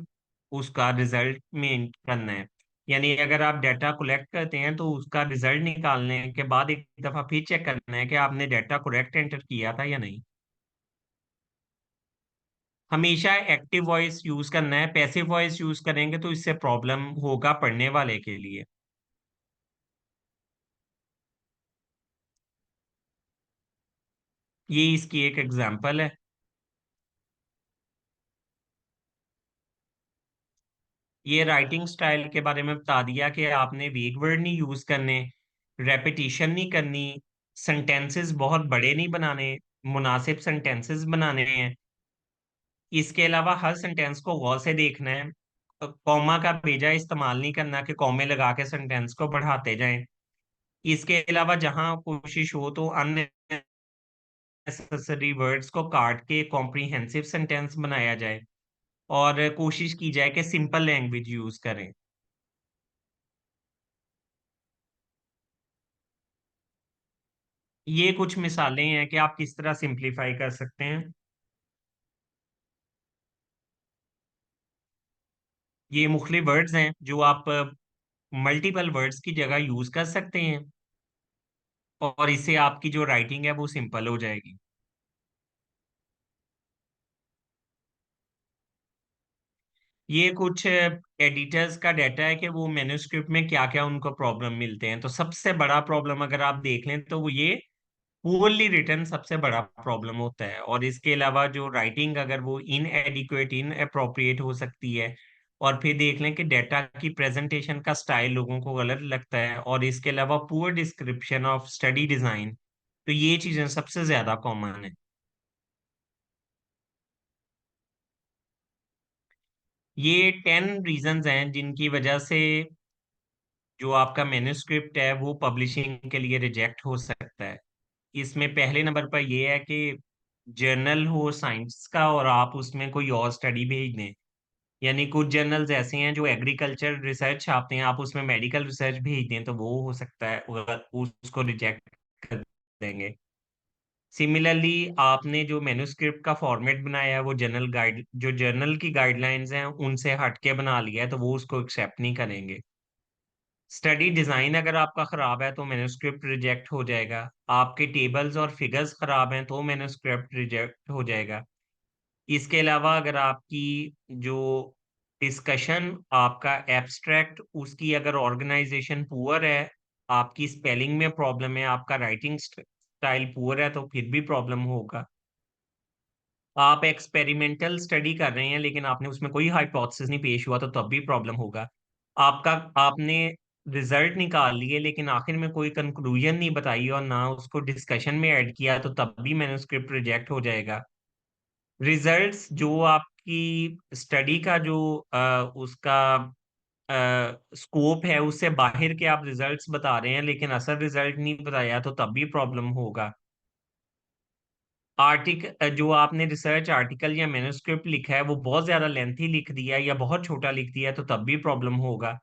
S2: उसका रिजल्ट में करना है। यानी अगर आप डाटा कलेक्ट करते हैं तो उसका रिजल्ट निकालने के बाद एक दफा फिर चेक करना है कि आपने डाटा करेक्ट एंटर किया था या नहीं। हमेशा एक्टिव वॉइस यूज करना है, पैसिव वॉइस यूज करेंगे तो इससे प्रॉब्लम होगा पढ़ने वाले के लिए। ये इसकी एक एग्जांपल है। ये राइटिंग स्टाइल के बारे में बता दिया कि आपने वीक वर्ड नहीं यूज करने, रेपिटिशन नहीं करनी, सेंटेंसेस बहुत बड़े नहीं बनाने, मुनासिब सेंटेंसेस बनाने हैं। इसके अलावा हर सेंटेंस को गौर से देखना है, कॉमा का बेजा इस्तेमाल नहीं करना कि कॉमे लगा के सेंटेंस को बढ़ाते जाएं। इसके अलावा जहां कोशिश हो तो अननेसेसरी वर्ड्स को काट के कॉम्प्रिहेंसिव सेंटेंस बनाया जाए और कोशिश की जाए कि सिंपल लैंग्वेज यूज करें। ये कुछ मिसालें हैं कि आप किस तरह सिंप्लीफाई कर सकते हैं। ये मुख्तलिफ वर्ड्स हैं जो आप मल्टीपल वर्ड्स की जगह यूज कर सकते हैं और इससे आपकी जो राइटिंग है वो सिंपल हो जाएगी। ये कुछ एडिटर्स का डाटा है कि वो मैन्युस्क्रिप्ट में क्या क्या उनको प्रॉब्लम मिलते हैं। तो सबसे बड़ा प्रॉब्लम अगर आप देख लें तो वो ये पुअरली रिटन सबसे बड़ा प्रॉब्लम होता है। और इसके अलावा जो राइटिंग अगर वो इनएडिक्वेट इन अप्रोप्रिएट हो सकती है, और फिर देख लें कि डेटा की प्रेजेंटेशन का स्टाइल लोगों को गलत लगता है, और इसके अलावा poor description of study design. तो ये चीजें सबसे ज्यादा कॉमन है। ये 10 रीजंस हैं जिनकी वजह से जो आपका मैन्युस्क्रिप्ट है वो पब्लिशिंग के लिए रिजेक्ट हो सकता है। इसमें पहले नंबर पर ये है कि जर्नल हो साइंस का और आप उसमें कोई और स्टडी भेज दें। यानी कुछ जर्नल्स ऐसे हैं जो एग्रीकल्चर रिसर्च छापते हैं, आप उसमें मेडिकल रिसर्च भेज दें तो वो हो सकता है उसको रिजेक्ट कर देंगे। सिमिलरली आपने जो मैन्युस्क्रिप्ट का फॉर्मेट बनाया है वो जर्नल की गाइडलाइंस हैं उनसे हट के बना लिया है तो वो उसको एक्सेप्ट नहीं करेंगे। स्टडी डिजाइन अगर आपका खराब है तो मैन्युस्क्रिप्ट रिजेक्ट हो जाएगा। आपके टेबल्स और फिगर्स खराब हैं तो मैन्युस्क्रिप्ट रिजेक्ट हो जाएगा। इसके अलावा अगर आपकी जो डिस्कशन, आपका एब्स्ट्रैक्ट, उसकी अगर ऑर्गेनाइजेशन पुअर है, आपकी स्पेलिंग में प्रॉब्लम है, आपका राइटिंग स्टाइल पुअर है तो फिर भी प्रॉब्लम होगा। आप एक्सपेरिमेंटल स्टडी कर रहे हैं लेकिन आपने उसमें कोई हाइपोथेसिस नहीं पेश हुआ तो तब भी प्रॉब्लम होगा। आपका आपने रिजल्ट निकाल लिए लेकिन आखिर में कोई कंक्लूजन नहीं बताई और ना उसको डिस्कशन में ऐड किया तो तब भी मैन्युस्क्रिप्ट रिजेक्ट हो जाएगा। रिजल्ट्स जो आपकी स्टडी का जो उसका स्कोप है उससे बाहर के आप रिजल्ट्स बता रहे हैं लेकिन असल रिजल्ट नहीं बताया तो तब भी प्रॉब्लम होगा। जो आपने रिसर्च आर्टिकल या मैन्युस्क्रिप्ट लिखा है वो बहुत ज्यादा लेंथी लिख दिया है या बहुत छोटा लिख दिया है तो तब भी प्रॉब्लम होगा।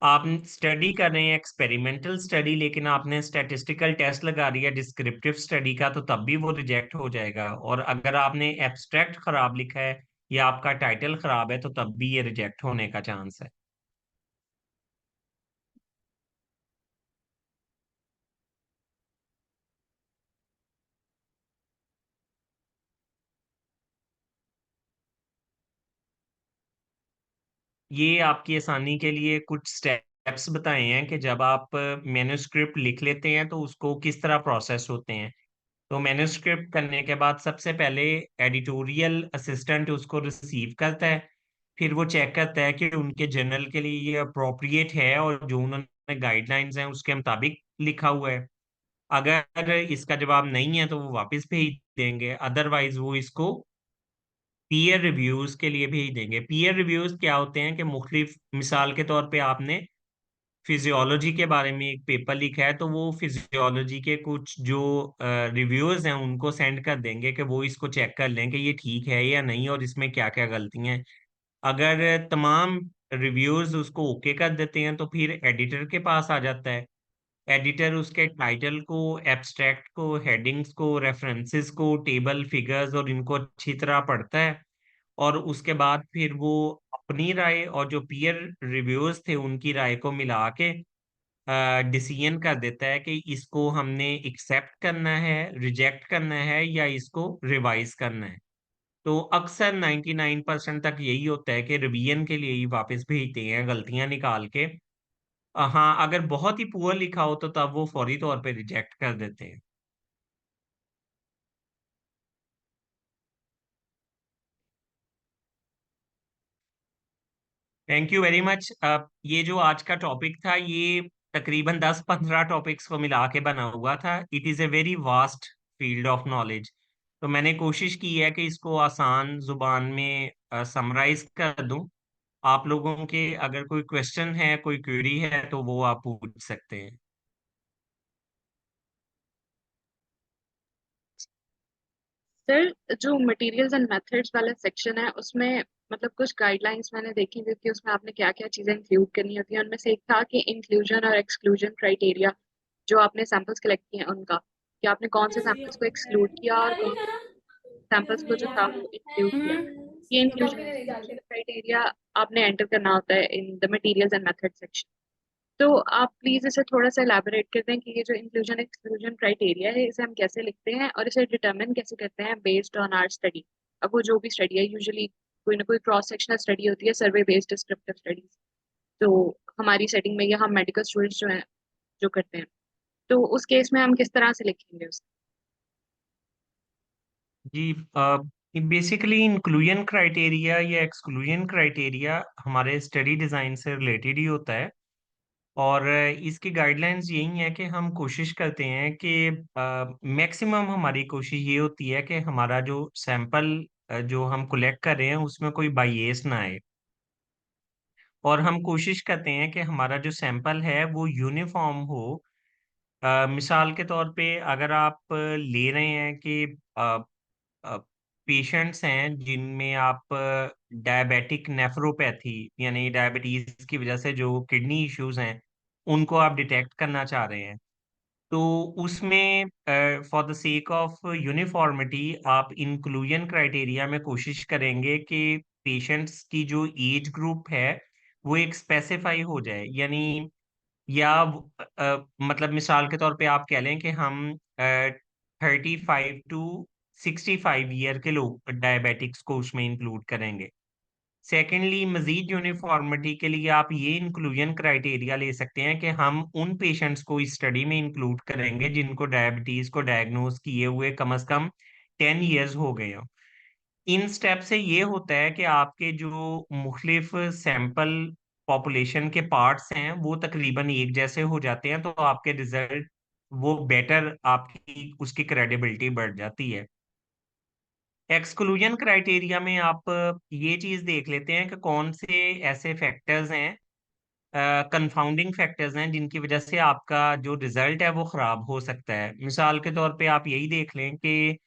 S2: आप स्टडी कर रहे हैं एक्सपेरिमेंटल स्टडी लेकिन आपने स्टैटिस्टिकल टेस्ट लगा दिया डिस्क्रिप्टिव स्टडी का तो तब भी वो रिजेक्ट हो जाएगा। और अगर आपने एब्स्ट्रैक्ट खराब लिखा है या आपका टाइटल खराब है तो तब भी ये रिजेक्ट होने का चांस है। ये आपकी आसानी के लिए कुछ स्टेप्स बताए हैं कि जब आप मैन्युस्क्रिप्ट लिख लेते हैं तो उसको किस तरह प्रोसेस होते हैं। तो मैन्युस्क्रिप्ट करने के बाद सबसे पहले एडिटोरियल असिस्टेंट उसको रिसीव करता है। फिर वो चेक करता है कि उनके जर्नल के लिए ये अप्रोप्रिएट है और जो उन्होंने गाइडलाइंस हैं उसके मुताबिक लिखा हुआ है। अगर इसका जवाब नहीं है तो वो वापस भेज देंगे, अदरवाइज वो इसको पीयर रिव्यूज के लिए भेज देंगे। पीयर रिव्यूज क्या होते हैं कि मुख्तलिफ, मिसाल के तौर पे आपने फिजियोलॉजी के बारे में एक पेपर लिखा है तो वो फिजियोलॉजी के कुछ जो रिव्यूअर्स हैं उनको सेंड कर देंगे कि वो इसको चेक कर लें कि ये ठीक है या नहीं और इसमें क्या क्या गलतियां हैं। अगर तमाम रिव्यूअर्स उसको ओके कर देते हैं तो फिर एडिटर के पास आ जाता है। एडिटर उसके टाइटल को, एब्स्ट्रैक्ट को, हेडिंग्स को, रेफरेंसेस को, टेबल फिगर्स और इनको अच्छी तरह पढ़ता है। और उसके बाद फिर वो अपनी राय और जो पीयर रिव्यूअर्स थे उनकी राय को मिला के डिसीजन कर देता है कि इसको हमने एक्सेप्ट करना है, रिजेक्ट करना है या इसको रिवाइज करना है। तो अक्सर 99% तक यही होता है कि रिवीजन के लिए ही वापस भेजते हैं गलतियां निकाल के। हाँ, अगर बहुत ही पुअर लिखा हो तो तब वो फौरी तौर पे रिजेक्ट कर देते हैं। Thank you very much. ये जो आज का टॉपिक था, ये तकरीबन 10-15 टॉपिक्स को मिला के बना हुआ था। It is a very vast field of knowledge. तो मैंने कोशिश की है कि इसको आसान जुबान में समराइज कर दूं। आप लोगों के अगर कोई क्वेश्चन है, कोई क्वेरी है, तो वो आप पूछ सकते हैं।
S1: सर, जो मटेरियल्स एंड मेथड्स वाला सेक्शन है उसमें मतलब कुछ गाइडलाइंस मैंने देखी थी कि उसमें आपने क्या क्या चीजें इंक्लूड करनी होती हैं। उनमें से एक था कि इंक्लूजन और एक्सक्लूजन क्राइटेरिया, जो आपने सैंपल्स कलेक्ट किए हैं उनका, कि आपने कौन से सैंपल्स को एक्सक्लूड किया और कौन सैंपल्स को जो था वो इंक्लूड किया। ये इंक्लूजन क्राइटेरिया आपने एंटर करना होता है in the materials and method section. तो आप प्लीज इसे थोड़ा सा एलैबोरेट कर दें कि ये जो इंक्लूजन एक्सक्लूजन क्राइटेरिया है इसे हम कैसे लिखते हैं और इसे डिटरमिन कैसे करते हैं बेस्ड ऑन आवर स्टडी। अब वो जो भी स्टडी है, यूजुअली कोई ना कोई क्रॉस सेक्शनल स्टडी होती है, सर्वे बेस्ड डिस्क्रिप्टिव स्टडीज। तो हमारी सेटिंग में या हम मेडिकल स्टूडेंट्स जो हैं जो करते हैं, तो उस केस में हम किस तरह से लिखेंगे उसे।
S2: जी, बेसिकली इंक्लूजन क्राइटेरिया या एक्सक्लूजन क्राइटेरिया हमारे स्टडी डिज़ाइन से रिलेटेड ही होता है। और इसकी गाइडलाइंस यही है कि हम कोशिश करते हैं कि मैक्सिमम हमारी कोशिश ये होती है कि हमारा जो सैंपल जो हम कलेक्ट कर रहे हैं उसमें कोई बाइएस ना आए। और हम कोशिश करते हैं कि हमारा जो सैंपल है वो यूनिफॉर्म हो। मिसाल के तौर पे अगर आप ले रहे हैं कि पेशेंट्स हैं जिनमें आप डायबिटिक नेफ्रोपैथी यानी डायबिटीज की वजह से जो किडनी इश्यूज हैं उनको आप डिटेक्ट करना चाह रहे हैं, तो उसमें for the sake of uniformity आप इंक्लूजन क्राइटेरिया में कोशिश करेंगे कि पेशेंट्स की जो एज ग्रुप है वो एक स्पेसिफाई हो जाए। यानी या मतलब मिसाल के तौर पे आप कह लें कि हम 35 to 65 ईयर के लोग डायबिटिक्स को उसमें इंक्लूड करेंगे। सेकेंडली, मजीद यूनिफॉर्मिटी के लिए आप ये इंक्लूजन क्राइटेरिया ले सकते हैं कि हम उन पेशेंट्स को इस स्टडी में इंक्लूड करेंगे जिनको डायबिटीज को डायग्नोज किए हुए कम से कम 10 ईयर्स हो गए हों। इन स्टेप से ये होता है कि आपके जो मुख्तलिफ सैंपल पॉपुलेशन के पार्ट्स हैं वो तकरीबन एक जैसे हो जाते हैं, तो आपके रिजल्ट वो बेटर, आपकी उसकी क्रेडिबिलिटी बढ़ जाती है। एक्सक्लूजन क्राइटेरिया में आप ये चीज देख लेते हैं कि कौन से ऐसे फैक्टर्स हैं, कंफाउंडिंग फैक्टर्स हैं जिनकी वजह से आपका जो रिजल्ट है वो खराब हो सकता है। मिसाल के तौर पे आप यही देख लें कि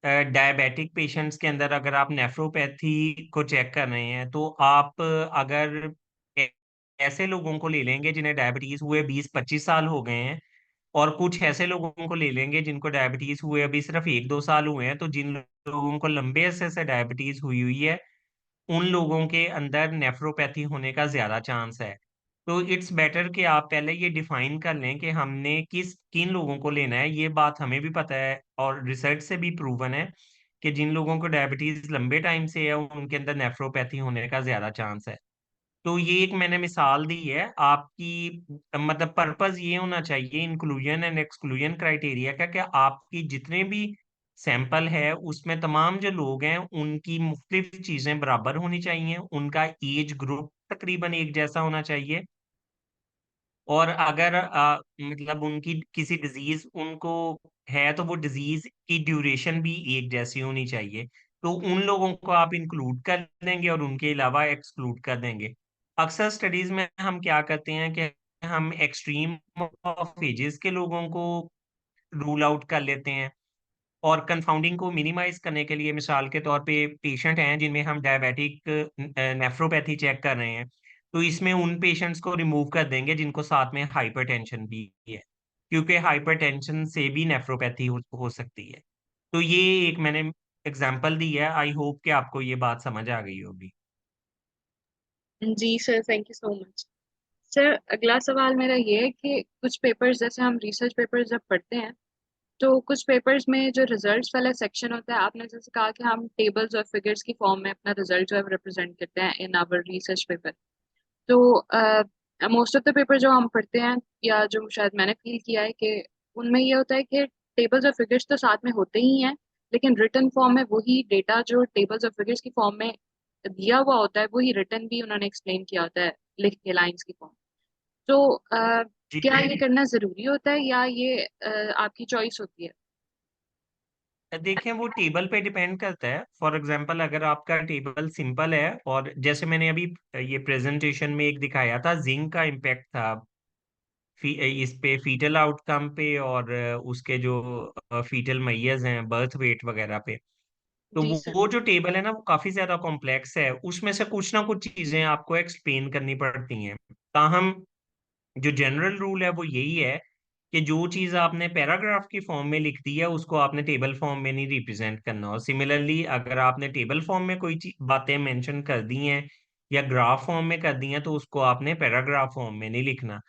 S2: डायबिटिक पेशेंट्स के अंदर अगर आप नेफ्रोपैथी को चेक कर रहे हैं तो आप अगर ए- ऐसे लोगों को ले लेंगे जिन्हें डायबिटीज हुए 20-25 साल हो गए हैं, और कुछ ऐसे लोगों को ले लेंगे जिनको डायबिटीज हुए अभी सिर्फ 1-2 साल हुए हैं, तो जिन लोगों को लंबे अरसे से डायबिटीज हुई हुई है उन लोगों के अंदर नेफ्रोपैथी होने का ज्यादा चांस है। तो इट्स बेटर कि आप पहले ये डिफाइन कर लें कि हमने किन लोगों को लेना है। ये बात हमें भी पता है और रिसर्च से भी प्रूवन है कि जिन लोगों को डायबिटीज लंबे टाइम से है उनके अंदर नेफ्रोपैथी होने का ज्यादा चांस है। तो ये एक मैंने मिसाल दी है आपकी, मतलब पर्पस ये होना चाहिए इंक्लूजन एंड एक्सक्लूजन क्राइटेरिया का कि आपकी जितने भी सैंपल है उसमें तमाम जो लोग हैं उनकी मुख्तलिफ चीजें बराबर होनी चाहिए, उनका एज ग्रुप तकरीबन एक जैसा होना चाहिए, और अगर मतलब उनकी किसी डिजीज उनको है तो वो डिजीज की ड्यूरेशन भी एक जैसी होनी चाहिए। तो उन लोगों को आप इंक्लूड कर देंगे और उनके अलावा एक्सक्लूड कर देंगे। अक्सर स्टडीज में हम क्या करते हैं कि हम एक्सट्रीम ऑफ एजेस के लोगों को रूल आउट कर लेते हैं, और कंफाउंडिंग को मिनिमाइज करने के लिए मिसाल के तौर पे पेशेंट हैं जिनमें हम डायबिटिक नेफ्रोपैथी चेक कर रहे हैं, तो इसमें उन पेशेंट्स को रिमूव कर देंगे जिनको साथ में हाइपरटेंशन भी है, क्योंकि हाइपरटेंशन से भी नेफ्रोपैथी हो सकती है। तो ये एक मैंने एग्जांपल दी है। आई होप कि आपको ये बात समझ आ गई होगी।
S1: जी sir, thank you so much. Sir, अगला सवाल मेरा ये है कि कुछ पेपर्स, जैसे हम रिसर्च पेपर्स जब पढ़ते हैं तो कुछ पेपर्स में जो रिजल्ट्स वाला सेक्शन होता है, आपने जैसे कहा कि हम टेबल्स और फिगर्स की फॉर्म में अपना रिजल्ट जो है रिप्रेजेंट करते हैं इन आवर रिसर्च पेपर। तो मोस्ट ऑफ द पेपर जो हम पढ़ते हैं, या जो शायद मैंने फील किया है कि उनमें ये होता है कि टेबल्स और फिगर्स तो साथ में होते ही हैं, लेकिन रिटन फॉर्म में वही डेटा जो टेबल्स और फिगर्स की फॉर्म में दिया हुआ होता है वही रिटन भी उन्होंने एक्सप्लेन किया होता है लिख के लाइंस की फॉर्म। तो
S2: जी
S1: क्या ये करना जरूरी होता है या ये आपकी चॉइस होती है?
S2: देखें, वो टेबल पे डिपेंड करता है। फॉर एग्जांपल, अगर आपका टेबल सिंपल है, और जैसे मैंने अभी ये प्रेजेंटेशन में एक दिखाया था, जिंक का इम्पैक्ट था इस पे फीटल आउटकम पे, और उसके जो फीटल मैयर्स हैं बर्थ वेट वगैरह पे। तो
S1: जी
S2: वो
S1: सर।
S2: वो जो टेबल है ना, वो काफी ज्यादा कॉम्प्लेक्स है। उसमें से कुछ ना कुछ चीजें आपको एक्सप्लेन करनी पड़ती हैं। ताहम जो जनरल रूल है वो यही है कि जो चीज आपने पैराग्राफ की फॉर्म में लिख दी है उसको आपने टेबल फॉर्म में नहीं रिप्रेजेंट करना। और सिमिलरली, अगर आपने टेबल फॉर्म में कोई बातें मेंशन कर दी हैं या ग्राफ फॉर्म में कर दी हैं, तो उसको आपने पैराग्राफ फॉर्म में नहीं लिखना।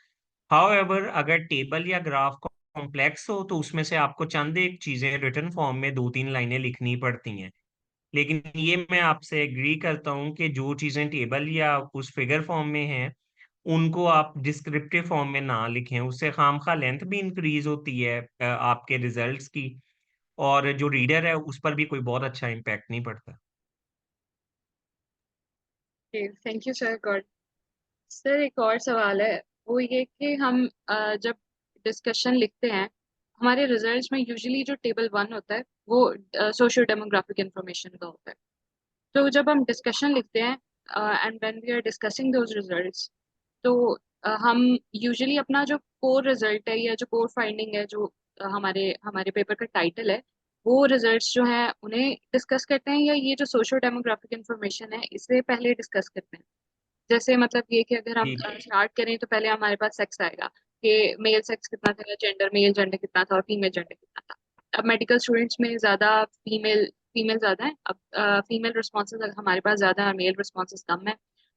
S2: हाउएवर, अगर टेबल या ग्राफ कॉम्प्लेक्स हो तो उसमें से आपको चंद एक चीजें रिटन फॉर्म में 2-3 लाइनें लिखनी पड़ती हैं। लेकिन ये मैं आपसे एग्री करता हूँ कि जो चीजें टेबल या उस फिगर फॉर्म में हैं उनको आप डिस्क्रिप्टिव फॉर्म में ना लिखें। उससे खामखा लेंथ भी इंक्रीज होती है आपके रिजल्ट्स की, और जो रीडर है उस पर भी कोई बहुत अच्छा इम्पैक्ट नहीं पड़ता।
S1: Thank you sir God. Sir एक और सवाल है, वो ये कि हम जब डिस्कशन लिखते हैं, हमारे रिजल्ट्स में यूजुअली जो टेबल वन होता है वो सोशियो डेमोग्राफिक इंफॉर्मेशन का होता है। तो जब हम डिस्कशन लिखते हैं and when we are discussing those results, तो हम यूजुअली अपना जो कोर रिजल्ट है या जो कोर फाइंडिंग है, जो हमारे हमारे पेपर का टाइटल है, वो रिजल्ट्स जो हैं उन्हें डिस्कस करते हैं, या ये जो सोशियो डेमोग्राफिक इंफॉर्मेशन है इसे पहले डिस्कस करते हैं? जैसे मतलब ये कि अगर हम
S2: जी
S1: स्टार्ट करें तो पहले हमारे पास सेक्स आएगा कि मेल सेक्स कितना था, जेंडर मेल जेंडर कितना था और फीमेल जेंडर कितना था। अब मेडिकल स्टूडेंट्स में ज्यादा फीमेल फीमेल ज्यादा है। अब फीमेल रिस्पॉन्सेज हमारे पास ज्यादा है, मेल रिस्पॉन्सेज कम है।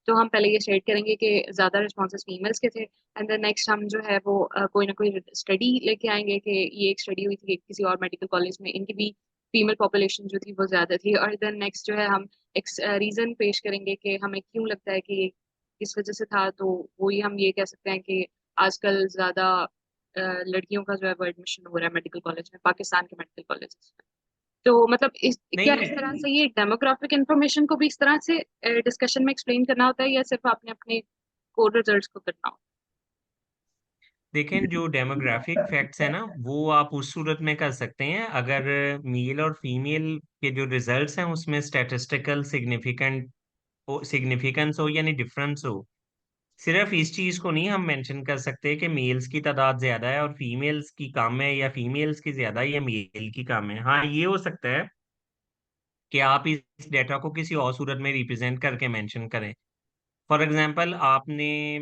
S1: तो हम पहले ये स्टेट करेंगे कि ज्यादा रिस्पॉन्सेज फीमेल्स के थे, एंड देन नेक्स्ट हम जो है वो कोई ना कोई स्टडी लेके आएंगे कि ये एक स्टडी हुई थी किसी और मेडिकल कॉलेज में, इनकी भी फीमेल पॉपुलेशन जो थी वो ज्यादा थी। और देन नेक्स्ट जो है हम एक रीजन पेश करेंगे कि हमें क्यों लगता है कि इस वजह से था। तो वही हम ये कह सकते हैं कि आजकल ज्यादा लड़कियों का जो है वो एडमिशन हो रहा है मेडिकल कॉलेज में, पाकिस्तान के मेडिकल कॉलेजेस में। तो मतलब क्या इस
S2: नहीं,
S1: तरह से ये डेमोग्राफिक इंफॉर्मेशन को भी इस तरह से डिस्कशन में एक्सप्लेन करना होता है, या सिर्फ आपने अपने कोर रिजल्ट्स को करना होता
S2: देखें, जो डेमोग्राफिक फैक्ट्स है ना, वो आप उस सूरत में कर सकते हैं अगर मेल और फीमेल के जो रिजल्ट्स हैं उसमें स्टैटिस्टिकल सिग्निफिकेंस हो, यानी डिफरेंस हो। सिर्फ इस चीज को नहीं हम मेंशन कर सकते कि मेल्स की तादाद ज्यादा है और फीमेल्स की कम है, या फीमेल्स की ज्यादा है या मेल की कम है। हाँ, ये हो सकता है कि आप इस डेटा को किसी और सूरत में रिप्रेजेंट करके मेंशन करें। फॉर एग्जांपल, आपने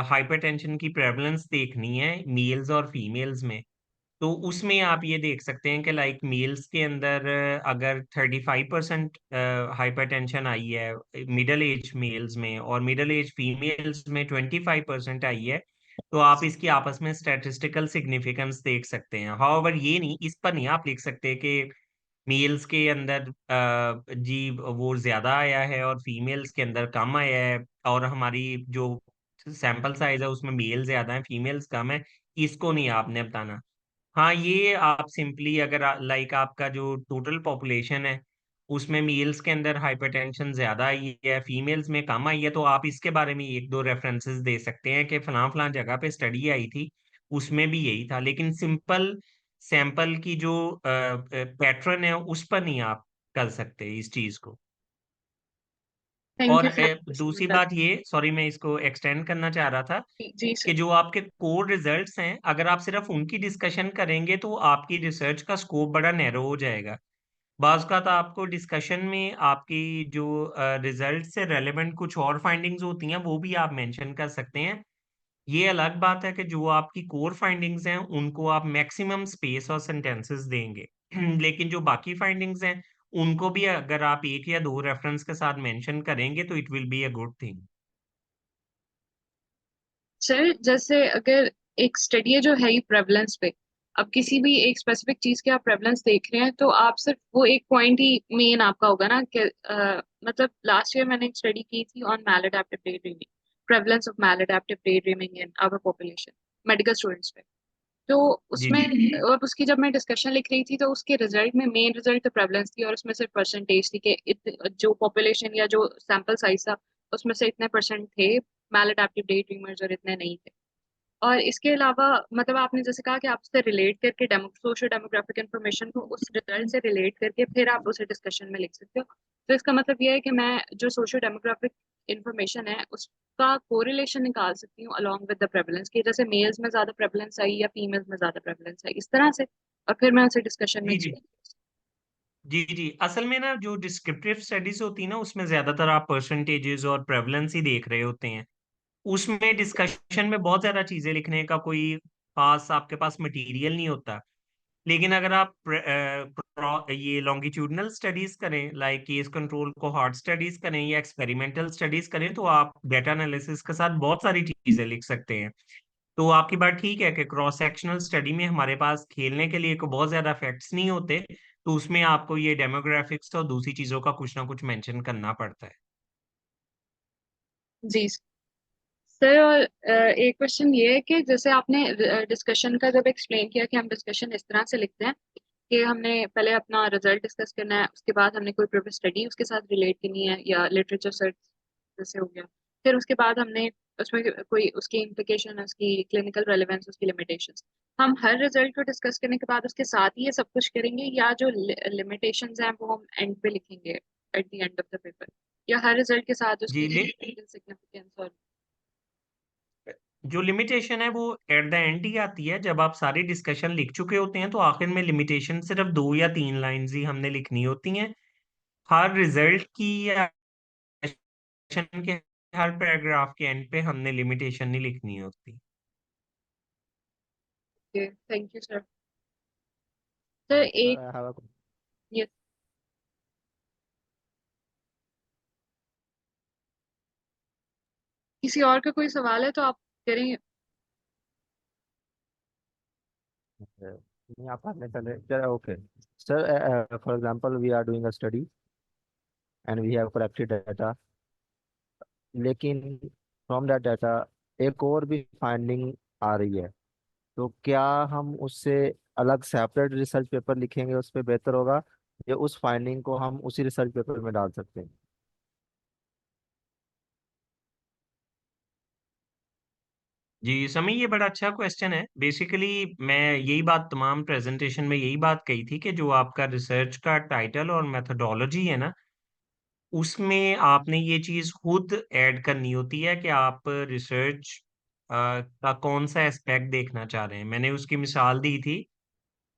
S2: हाइपरटेंशन की प्रेवलेंस देखनी है मेल्स और फीमेल्स में। तो उसमें आप ये देख सकते हैं कि लाइक मेल्स के अंदर अगर 35% हाइपरटेंशन आई है मिडल एज मेल्स में, और मिडल एज फीमेल्स में 25% आई है, तो आप इसकी आपस में स्टैटिस्टिकल सिग्निफिकेंस देख सकते हैं। हाउएवर, ये नहीं, इस पर नहीं आप लिख सकते कि मेल्स के अंदर जी वो ज्यादा आया है और फीमेल्स के अंदर कम आया है, और हमारी जो सैंपल साइज है उसमें मेल ज्यादा है फीमेल्स कम है। इसको नहीं आपने बताना। हाँ, ये आप सिंपली अगर लाइक आपका जो टोटल पॉपुलेशन है उसमें मेल्स के अंदर हाइपरटेंशन ज्यादा आई है, फीमेल्स में कम आई है, तो आप इसके बारे में एक दो रेफरेंसेस दे सकते हैं कि फलां फलां जगह पे स्टडी आई थी, उसमें भी यही था। लेकिन सिंपल सैंपल की जो पैटर्न है उस पर नहीं आप कर सकते इस चीज को।
S1: है? थैंक
S2: और
S1: यू
S2: दूसरी
S1: सर।
S2: बात ये, सॉरी मैं इसको एक्सटेंड करना चाह रहा था,
S1: जी
S2: कि
S1: सर।
S2: जो आपके कोर रिजल्ट्स हैं अगर आप सिर्फ उनकी डिस्कशन करेंगे तो आपकी रिसर्च का स्कोप बड़ा नैरो हो जाएगा। बाज़ का तो आपको डिस्कशन में आपकी जो रिजल्ट से रेलेवेंट कुछ और फाइंडिंग्स होती हैं वो भी आप मेंशन कर सकते हैं। ये अलग बात है कि जो आपकी कोर फाइंडिंग्स हैं उनको आप मैक्सिमम स्पेस और सेंटेंसेस देंगे लेकिन जो बाकी फाइंडिंग्स हैं उनको भी अगर आप एक या दो रेफरेंस के साथ मेंशन करेंगे तो it will be a good thing.
S1: Sir जैसे अगर एक स्टडी है जो है ही प्रेवलेंस पे, अब किसी भी एक स्पेसिफिक चीज के आप प्रेवलेंस देख रहे हैं तो आप सिर्फ वो एक पॉइंट ही मेन आपका होगा ना कि मतलब लास्ट ईयर मैंने एक स्टडी की थी on maladaptive day dreaming, prevalence of maladaptive day dreaming in our population, medical students पे। तो
S2: जी
S1: उसमें
S2: जी
S1: अब उसकी जब मैं डिस्कशन लिख रही थी तो उसके रिजल्ट में मेन रिजल्ट तो प्रेवलेंस थी और उसमें सिर्फ परसेंटेज थी कि जो पॉपुलेशन या जो सैंपल साइज था उसमें से इतने परसेंट थे मैलअडैप्टिव डे ड्रीमर्स और इतने नहीं थे। और इसके अलावा मतलब आपने जैसे कहा कि आप उससे रिलेट करके सोशो डेमोग्राफिक इन्फॉर्मेशन को उस रिजल्ट से रिलेट करके फिर आप उसे डिस्कशन में लिख सकते हो। तो इसका मतलब ये है कि मैं जो सोशो डेमोग्राफिक इंफॉर्मेशन है उसका कोरिलेशन निकाल सकती हूँ अलोंग विद द प्रेवलेंस की, जैसे मेल्स में ज्यादा प्रेवलेंस आई या फीमेल्स में ज्यादा प्रेवलेंस आई इस तरह से, और फिर मैं उसे डिस्कशन में
S2: जी जी जी जी असल में ना जो डिस्क्रिप्टिव स्टडीज होती है ना उसमें ज्यादातर आप परसेंटेजेस और प्रेवलेंस ही देख रहे होते हैं। उसमें डिस्कशन में बहुत ज्यादा चीजें लिखने का कोई खास आपके पास मटेरियल नहीं होता। लेकिन अगर आप ये लॉन्गिट्यूडनल स्टडीज करें, like case control cohort studies करें या एक्सपेरिमेंटल स्टडीज करें, तो आप डेटा एनालिसिस के साथ बहुत सारी चीजें लिख सकते हैं। तो आपकी बात ठीक है कि क्रॉस सेक्शनल स्टडी में हमारे पास खेलने के लिए को बहुत ज्यादा फैक्ट्स नहीं होते, तो उसमें आपको ये डेमोग्राफिक्स और दूसरी चीजों का कुछ ना कुछ मेंशन करना पड़ता है।
S1: जी सर। और एक क्वेश्चन ये है कि जैसे आपने डिस्कशन का जब एक्सप्लेन किया कि हम डिस्कशन इस तरह से लिखते हैं कि हमने पहले अपना रिजल्ट डिस्कस करना है, उसके बाद हमने कोई प्रीवियस स्टडी उसके साथ रिलेट करनी है या लिटरेचर सर्च जैसे हो गया, फिर उसके बाद हमने उसमें कोई उसकी इम्प्लीकेशन, उसकी क्लिनिकल रेलेवेंस, उसकी लिमिटेशंस, हम हर रिजल्ट को डिस्कस करने के बाद उसके साथ ही ये सब कुछ करेंगे या जो लिमिटेशंस हैं वो हम एंड पे लिखेंगे at the end of the paper, या हर रिजल्ट के साथ
S2: जी
S1: उसकी
S2: ले
S1: सिग्निफिकेंस और
S2: जो लिमिटेशन है वो एट द एंड ही आती है, जब आप सारी डिस्कशन लिख चुके होते हैं तो आखिर में लिमिटेशन सिर्फ 2 या 3 लाइंस ही हमने लिखनी होती हैं। हर रिजल्ट की या सेशन के हर पैराग्राफ के एंड पे हमने लिमिटेशन नहीं लिखनी होती।
S1: Thank you sir. Sir
S4: Sir,
S1: एक
S4: I have a
S1: ये किसी और का कोई सवाल है तो आप करेंगे।
S4: नहीं, आप आपने चले चलो okay sir for example we are doing a study and we have collected data, लेकिन फ्रॉम दैट डाटा एक और भी फाइंडिंग आ रही है, तो क्या हम उससे अलग सेपरेट रिसर्च पेपर लिखेंगे उस पर बेहतर होगा, या उस फाइंडिंग को हम उसी रिसर्च पेपर में डाल सकते हैं?
S2: जी समी, ये बड़ा अच्छा क्वेश्चन है। बेसिकली मैं यही बात तमाम प्रेजेंटेशन में यही बात कही थी कि जो आपका रिसर्च का टाइटल और मेथोडोलॉजी है ना, उसमें आपने ये चीज खुद ऐड करनी होती है कि आप रिसर्च का कौन सा एस्पेक्ट देखना चाह रहे हैं। मैंने उसकी मिसाल दी थी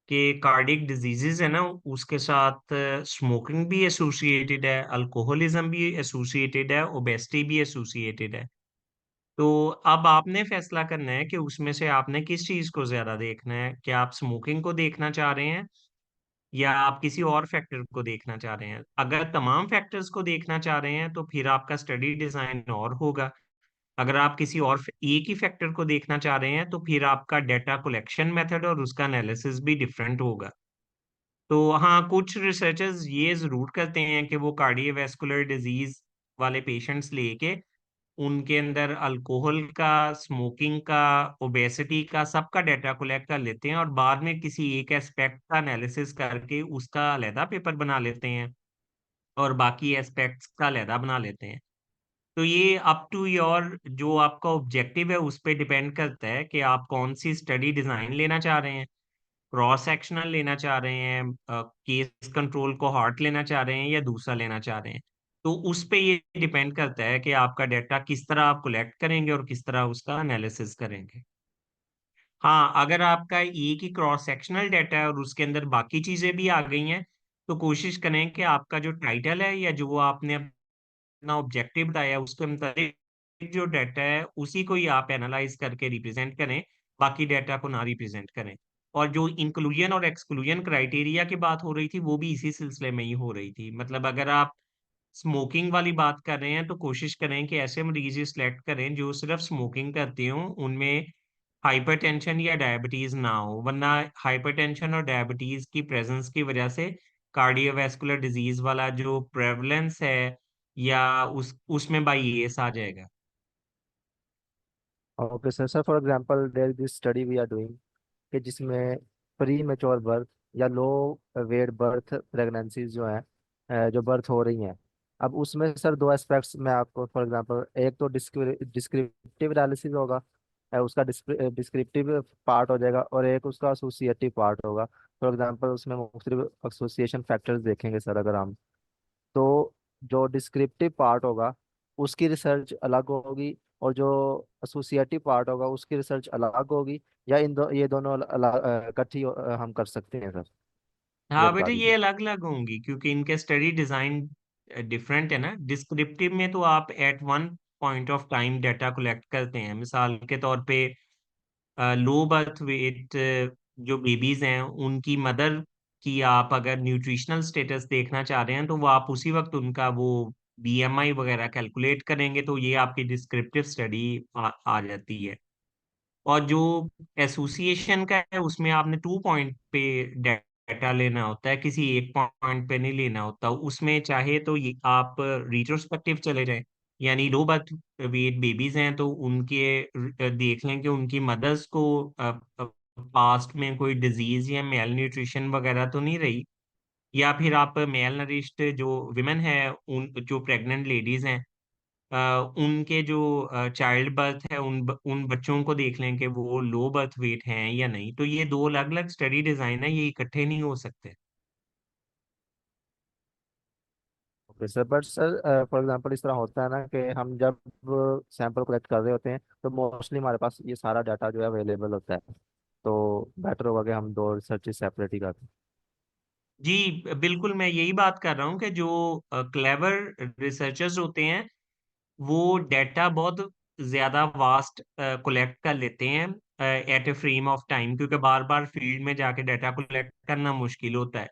S2: कि कार्डियक डिजीजेस है ना, उसके साथ स्मोकिंग भी एसोसिएटेड है, अल्कोहलिज्म भी एसोसिएटेड है, ओबेसिटी भी एसोसिएटेड है। तो अब आपने फैसला करना है कि उसमें से आपने किस चीज को ज्यादा देखना है, क्या आप स्मोकिंग को देखना चाह रहे हैं या आप किसी और फैक्टर को देखना चाह रहे हैं। अगर तमाम फैक्टर्स को देखना चाह रहे हैं तो फिर आपका स्टडी डिजाइन और होगा। अगर आप किसी और एक ही फैक्टर को देखना चाह रहे हैं तो फिर आपका डेटा कलेक्शन मेथड और उसका एनालिसिस भी डिफरेंट होगा। तो हाँ, कुछ रिसर्चर्स ये जरूर करते हैं कि वो कार्डियोवैस्कुलर डिजीज वाले पेशेंट्स लेके उनके अंदर अल्कोहल का, स्मोकिंग का, ओबेसिटी का, सबका डाटा कलेक्ट कर लेते हैं और बाद में किसी एक एस्पेक्ट का एनालिसिस करके उसका अलहदा पेपर बना लेते हैं और बाकी एस्पेक्ट्स का अलहदा बना लेते हैं। तो ये अप टू योर जो आपका ऑब्जेक्टिव है उस पे डिपेंड करता है कि आप कौन सी स्टडी डिजाइन लेना चाह रहे हैं। क्रॉस सेक्शनल लेना चाह रहे हैं, केस कंट्रोल को हार्ट लेना चाह रहे हैं या दूसरा लेना चाह रहे हैं। तो उस पे ये डिपेंड करता है कि आपका डाटा किस तरह आप कलेक्ट करेंगे और किस तरह उसका एनालिसिस करेंगे। हाँ, अगर आपका एक ही क्रॉस सेक्शनल डाटा है और उसके अंदर बाकी चीजें भी आ गई हैं, तो कोशिश करें कि आपका जो टाइटल है या जो आपने अपना ऑब्जेक्टिव बताया उसके मुताबिक जो डाटा है उसी को ही आप एनालाइज करके रिप्रेजेंट करें, बाकी डाटा को ना रिप्रेजेंट करें। और जो इंक्लूजन और एक्सक्लूजन क्राइटेरिया की बात हो रही थी वो भी इसी सिलसिले में ही हो रही थी। मतलब अगर आप स्मोकिंग वाली बात कर रहे हैं तो कोशिश करें कि ऐसे मरीज सिलेक्ट करें जो सिर्फ स्मोकिंग करते हों, उनमें हाइपरटेंशन या डायबिटीज ना हो, वरना हाइपरटेंशन और डायबिटीज की प्रेजेंस की वजह से कार्डियोवैस्कुलर डिजीज वाला जो प्रेवलेंस है या उसमें बाई एस आ जाएगा।
S4: Okay sir. Sir for example there this study we are doing कि जिसमें प्री मेच्योर बर्थ या लो वेट बर्थ प्रेगनेंसीज जो हैं, जो बर्थ हो रही हैं, अब उसमें सर दो एस्पेक्ट्स मैं आपको फॉर एग्जांपल, एक तो डिस्क्रिप्टिव एनालिसिस होगा, उसका डिस्क्रिप्टिव पार्ट हो जाएगा, और एक उसका एसोसिएटिव पार्ट होगा। फॉर एग्जांपल उसमें मुख्तलिफ एसोसिएशन फैक्टर्स देखेंगे सर अगर हम, तो जो डिस्क्रिप्टिव पार्ट होगा उसकी रिसर्च अलग होगी, और जो एसोसिएटिव पार्ट होगा उसकी रिसर्च अलग होगी, या ये दोनों इकट्ठी हम कर सकते हैं सर? ये
S2: हाँ
S4: बता
S2: बेटा, ये
S4: दीजिए।
S2: अलग अलग होंगी क्योंकि इनके स्टडी डिजाइन डिफरेंट है ना। डिस्क्रिप्टिव में तो आप at one point of time data collect करते हैं। मिसाल के तौर पे लो बर्थ वेट जो बेबीज हैं उनकी मदर की आप अगर न्यूट्रिशनल स्टेटस देखना चाह रहे हैं तो वो आप उसी वक्त उनका वो बीएमआई वगैरह कैलकुलेट करेंगे, तो ये आपकी डिस्क्रिप्टिव स्टडी आ जाती है। और जो एसोसिएशन का है उसमें आपने 2 पॉइंट पे डाटा लेना होता है, किसी एक पॉइंट पे नहीं लेना होता। उसमें चाहे तो ये आप रिट्रोस्पेक्टिव चले जाएं, यानी लो बर्थ वेट बेबीज हैं तो उनके देख लें कि उनकी मदर्स को पास्ट में कोई डिजीज या मेल न्यूट्रिशन वगैरह तो नहीं रही, या फिर आप मेल नरिश्ड जो विमेन है, उन जो प्रेग्नेंट लेडीज हैं, उनके जो चाइल्ड बर्थ है उन बच्चों को देख लें कि वो लो बर्थ वेट हैं या नहीं। तो ये दो अलग अलग स्टडी डिजाइन है, ये इकट्ठे नहीं हो सकते।
S4: Okay sir. But sir for example इस तरह होता है ना कि हम जब सैंपल कलेक्ट कर रहे होते हैं तो मोस्टली हमारे पास ये सारा डाटा जो है अवेलेबल होता है, तो बेटर होगा कि हम दो रिसर्च सेपरेट ही करें।
S2: जी बिल्कुल, मैं यही बात कर रहा हूँ कि जो क्लेवर रिसर्चर्स होते हैं वो डाटा बहुत ज्यादा वास्ट कलेक्ट कर लेते हैं at a frame of time, क्योंकि बार बार फील्ड में जाके डाटा कलेक्ट करना मुश्किल होता है।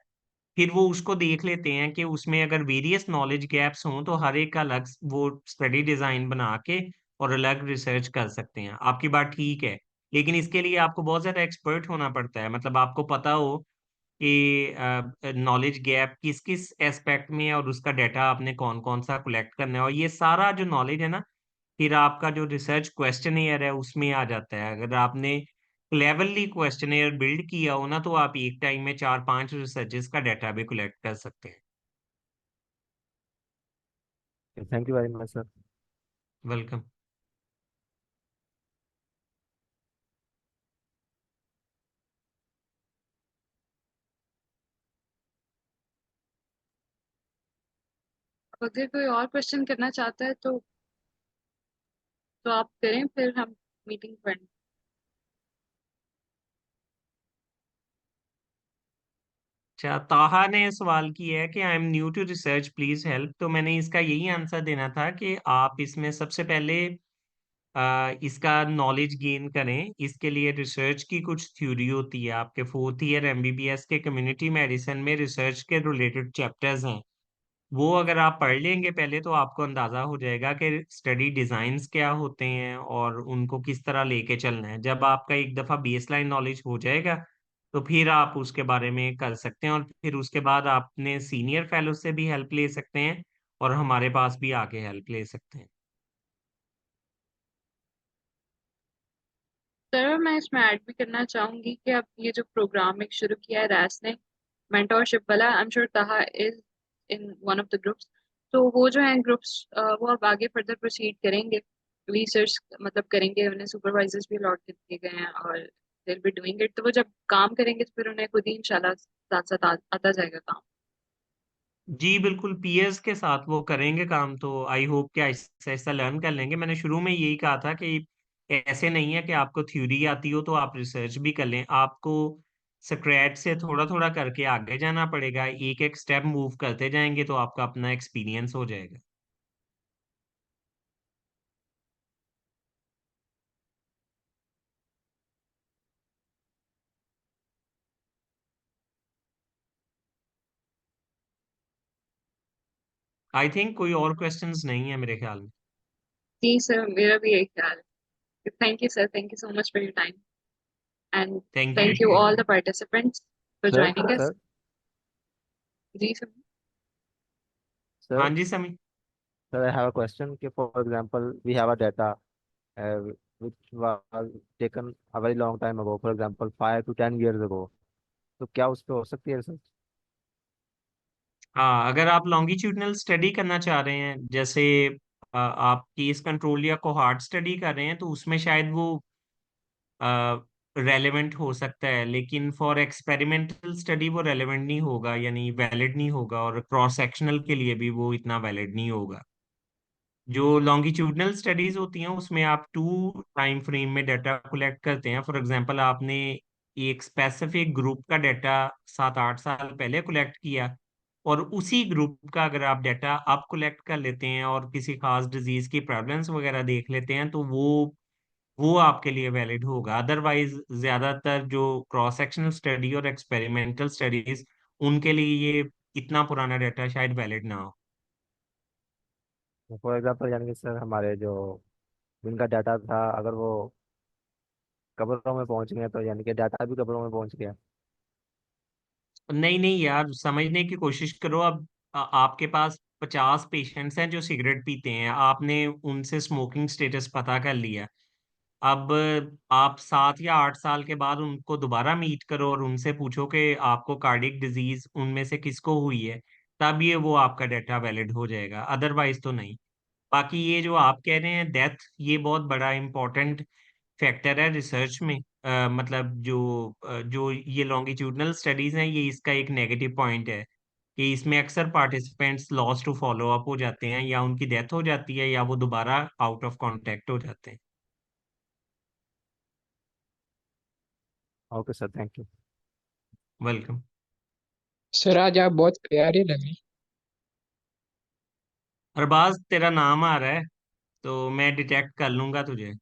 S2: फिर वो उसको देख लेते हैं कि उसमें अगर वेरियस नॉलेज गैप्स हों तो हर एक का अलग वो स्टडी डिजाइन बना के और अलग रिसर्च कर सकते हैं। आपकी बात ठीक है, लेकिन इसके लिए आपको बहुत ज्यादा एक्सपर्ट होना पड़ता है। मतलब आपको पता हो कि नॉलेज गैप किस किस एस्पेक्ट में है और उसका डाटा आपने कौन कौन सा कलेक्ट करना है, और ये सारा जो नॉलेज है ना फिर आपका जो रिसर्च क्वेश्चनेयर है उसमें आ जाता है। अगर आपने क्लेवरली क्वेश्चनेयर बिल्ड किया हो ना तो आप एक टाइम में 4-5 रिसर्चेस का डाटा भी कलेक्ट कर सकते हैं।
S4: Thank you very much sir.
S2: Welcome.
S1: अगर कोई और क्वेश्चन करना चाहता है तो आप करें, फिर हम मीटिंग पढ़ें।
S2: अच्छा, ताहा ने सवाल किया है कि I am new to research please help. तो मैंने इसका यही आंसर देना था कि आप इसमें सबसे पहले इसका नॉलेज गेन करें। इसके लिए रिसर्च की कुछ थ्योरी होती है। आपके फोर्थ ईयर एमबीबीएस के कम्युनिटी मेडिसिन में रिसर्च के रिलेटेड चैप्टर्स हैं, वो अगर आप पढ़ लेंगे पहले तो आपको अंदाजा हो जाएगा कि स्टडी डिजाइन्स क्या होते हैं और उनको किस तरह लेके चलना है। जब आपका एक दफा बेसलाइन नॉलेज हो जाएगा तो फिर आप उसके बारे में कर सकते हैं, और फिर उसके बाद आपने सीनियर फेलो से भी हेल्प ले सकते हैं और हमारे पास भी आके हेल्प ले सकते हैं।
S1: सर मैं इसमें ऐड भी करना चाहूंगी कि अब ये जो प्रोग्राम एक शुरू किया है रैस ने, मेंटोरशिप वाला, आई एम श्योर ताहा is in one of the groups. तो वो जो है ग्रुप्स, वो अब आगे फर्दर प्रोसीड करेंगे, रिसर्च मतलब करेंगे। उन्हें सुपरवाइजर्स भी अलॉट कर दिए गए हैं और they will be doing it. तो वो जब काम करेंगे तो फिर उन्हें खुद ही इंशाल्लाह साथ साथ आता जाएगा काम।
S2: जी बिल्कुल, पीएस के साथ वो करेंगे काम, तो आई होप कि ऐसा ऐसा लर्न कर लेंगे। मैंने शुरू में यही कहा था कि ऐसे नहीं है कि आपको थ्योरी आती हो तो आप रिसर्च भी कर लें। आपको स्क्रैच से थोड़ा थोड़ा करके आगे जाना पड़ेगा, एक एक स्टेप मूव करते जाएंगे तो आपका अपना एक्सपीरियंस हो जाएगा। आई थिंक कोई और क्वेश्चंस नहीं है मेरे ख्याल में।
S1: जी सर, मेरा भी यही ख्याल है। Thank you, sir. Thank you so much for your time. And
S2: thank
S1: thank
S2: you
S1: you all the participants for
S4: Sir,
S1: joining us.
S4: sir,
S1: जी sir.
S2: हाँ
S4: sir,
S2: जी समी
S4: sir, I have a question. Okay, for example, we have a data uh, which was taken a very long time ago, for example, 5 to 10 years ago. तो क्या उस पे हो सकती है रिसर्च?
S2: हाँ, अगर आप लॉन्गिट्यूडनल स्टडी करना चाह रहे हैं, जैसे आप केस कंट्रोल या कोहार्ट स्टडी कर रहे हैं, तो उसमें शायद वो रेलेवेंट हो सकता है, लेकिन फॉर एक्सपेरिमेंटल स्टडी वो रेलेवेंट नहीं होगा, यानी वैलिड नहीं होगा, और क्रॉस सेक्शनल के लिए भी वो इतना वैलिड नहीं होगा। जो लॉन्गिट्यूडनल स्टडीज होती हैं उसमें आप 2 टाइम फ्रेम में डाटा कलेक्ट करते हैं। फॉर एग्जांपल, आपने एक स्पेसिफिक ग्रुप का डाटा 7-8 साल पहले कलेक्ट किया, और उसी ग्रुप का अगर आप डाटा अब कलेक्ट कर लेते हैं और किसी खास डिजीज की प्रेवलेंस वगैरह देख लेते हैं, तो वो आपके लिए वैलिड होगा। अदरवाइज ज्यादातर जो क्रॉस सेक्शनल स्टडी और एक्सपेरिमेंटल स्टडीज, उनके लिए ये इतना पुराना डाटा शायद वैलिड ना हो।
S4: फॉर एग्जाम्पल यानी कि सर हमारे जो जिनका डाटा था अगर वो कब्रों में पहुंच गए तो यानी कि डाटा भी कब्रों में पहुंच गया।
S2: नहीं नहीं यार, समझने की कोशिश करो। अब आपके पास 50 पेशेंट्स हैं जो सिगरेट पीते हैं, आपने उनसे स्मोकिंग स्टेटस पता कर लिया। अब आप 7 या 8 साल के बाद उनको दोबारा मीट करो और उनसे पूछो कि आपको कार्डियक डिजीज उनमें से किसको हुई है, तब ये वो आपका डाटा वैलिड हो जाएगा, अदरवाइज तो नहीं। बाकी ये जो आप कह रहे हैं डेथ, ये बहुत बड़ा इम्पोर्टेंट फैक्टर है रिसर्च में। मतलब जो ये लॉन्गिट्यूडनल स्टडीज हैं, ये इसका एक नेगेटिव पॉइंट है कि इसमें अक्सर participants loss to follow up हो जाते हैं, या उनकी डेथ हो जाती है, या वो दोबारा आउट ऑफ कांटेक्ट हो जाते हैं।
S4: Okay sir, thank you.
S2: Welcome.
S5: Sir आज आप बहुत प्यारे लगे।
S2: अरबाज, तेरा नाम आ रहा है, तो मैं डिटेक्ट कर लूंगा तुझे।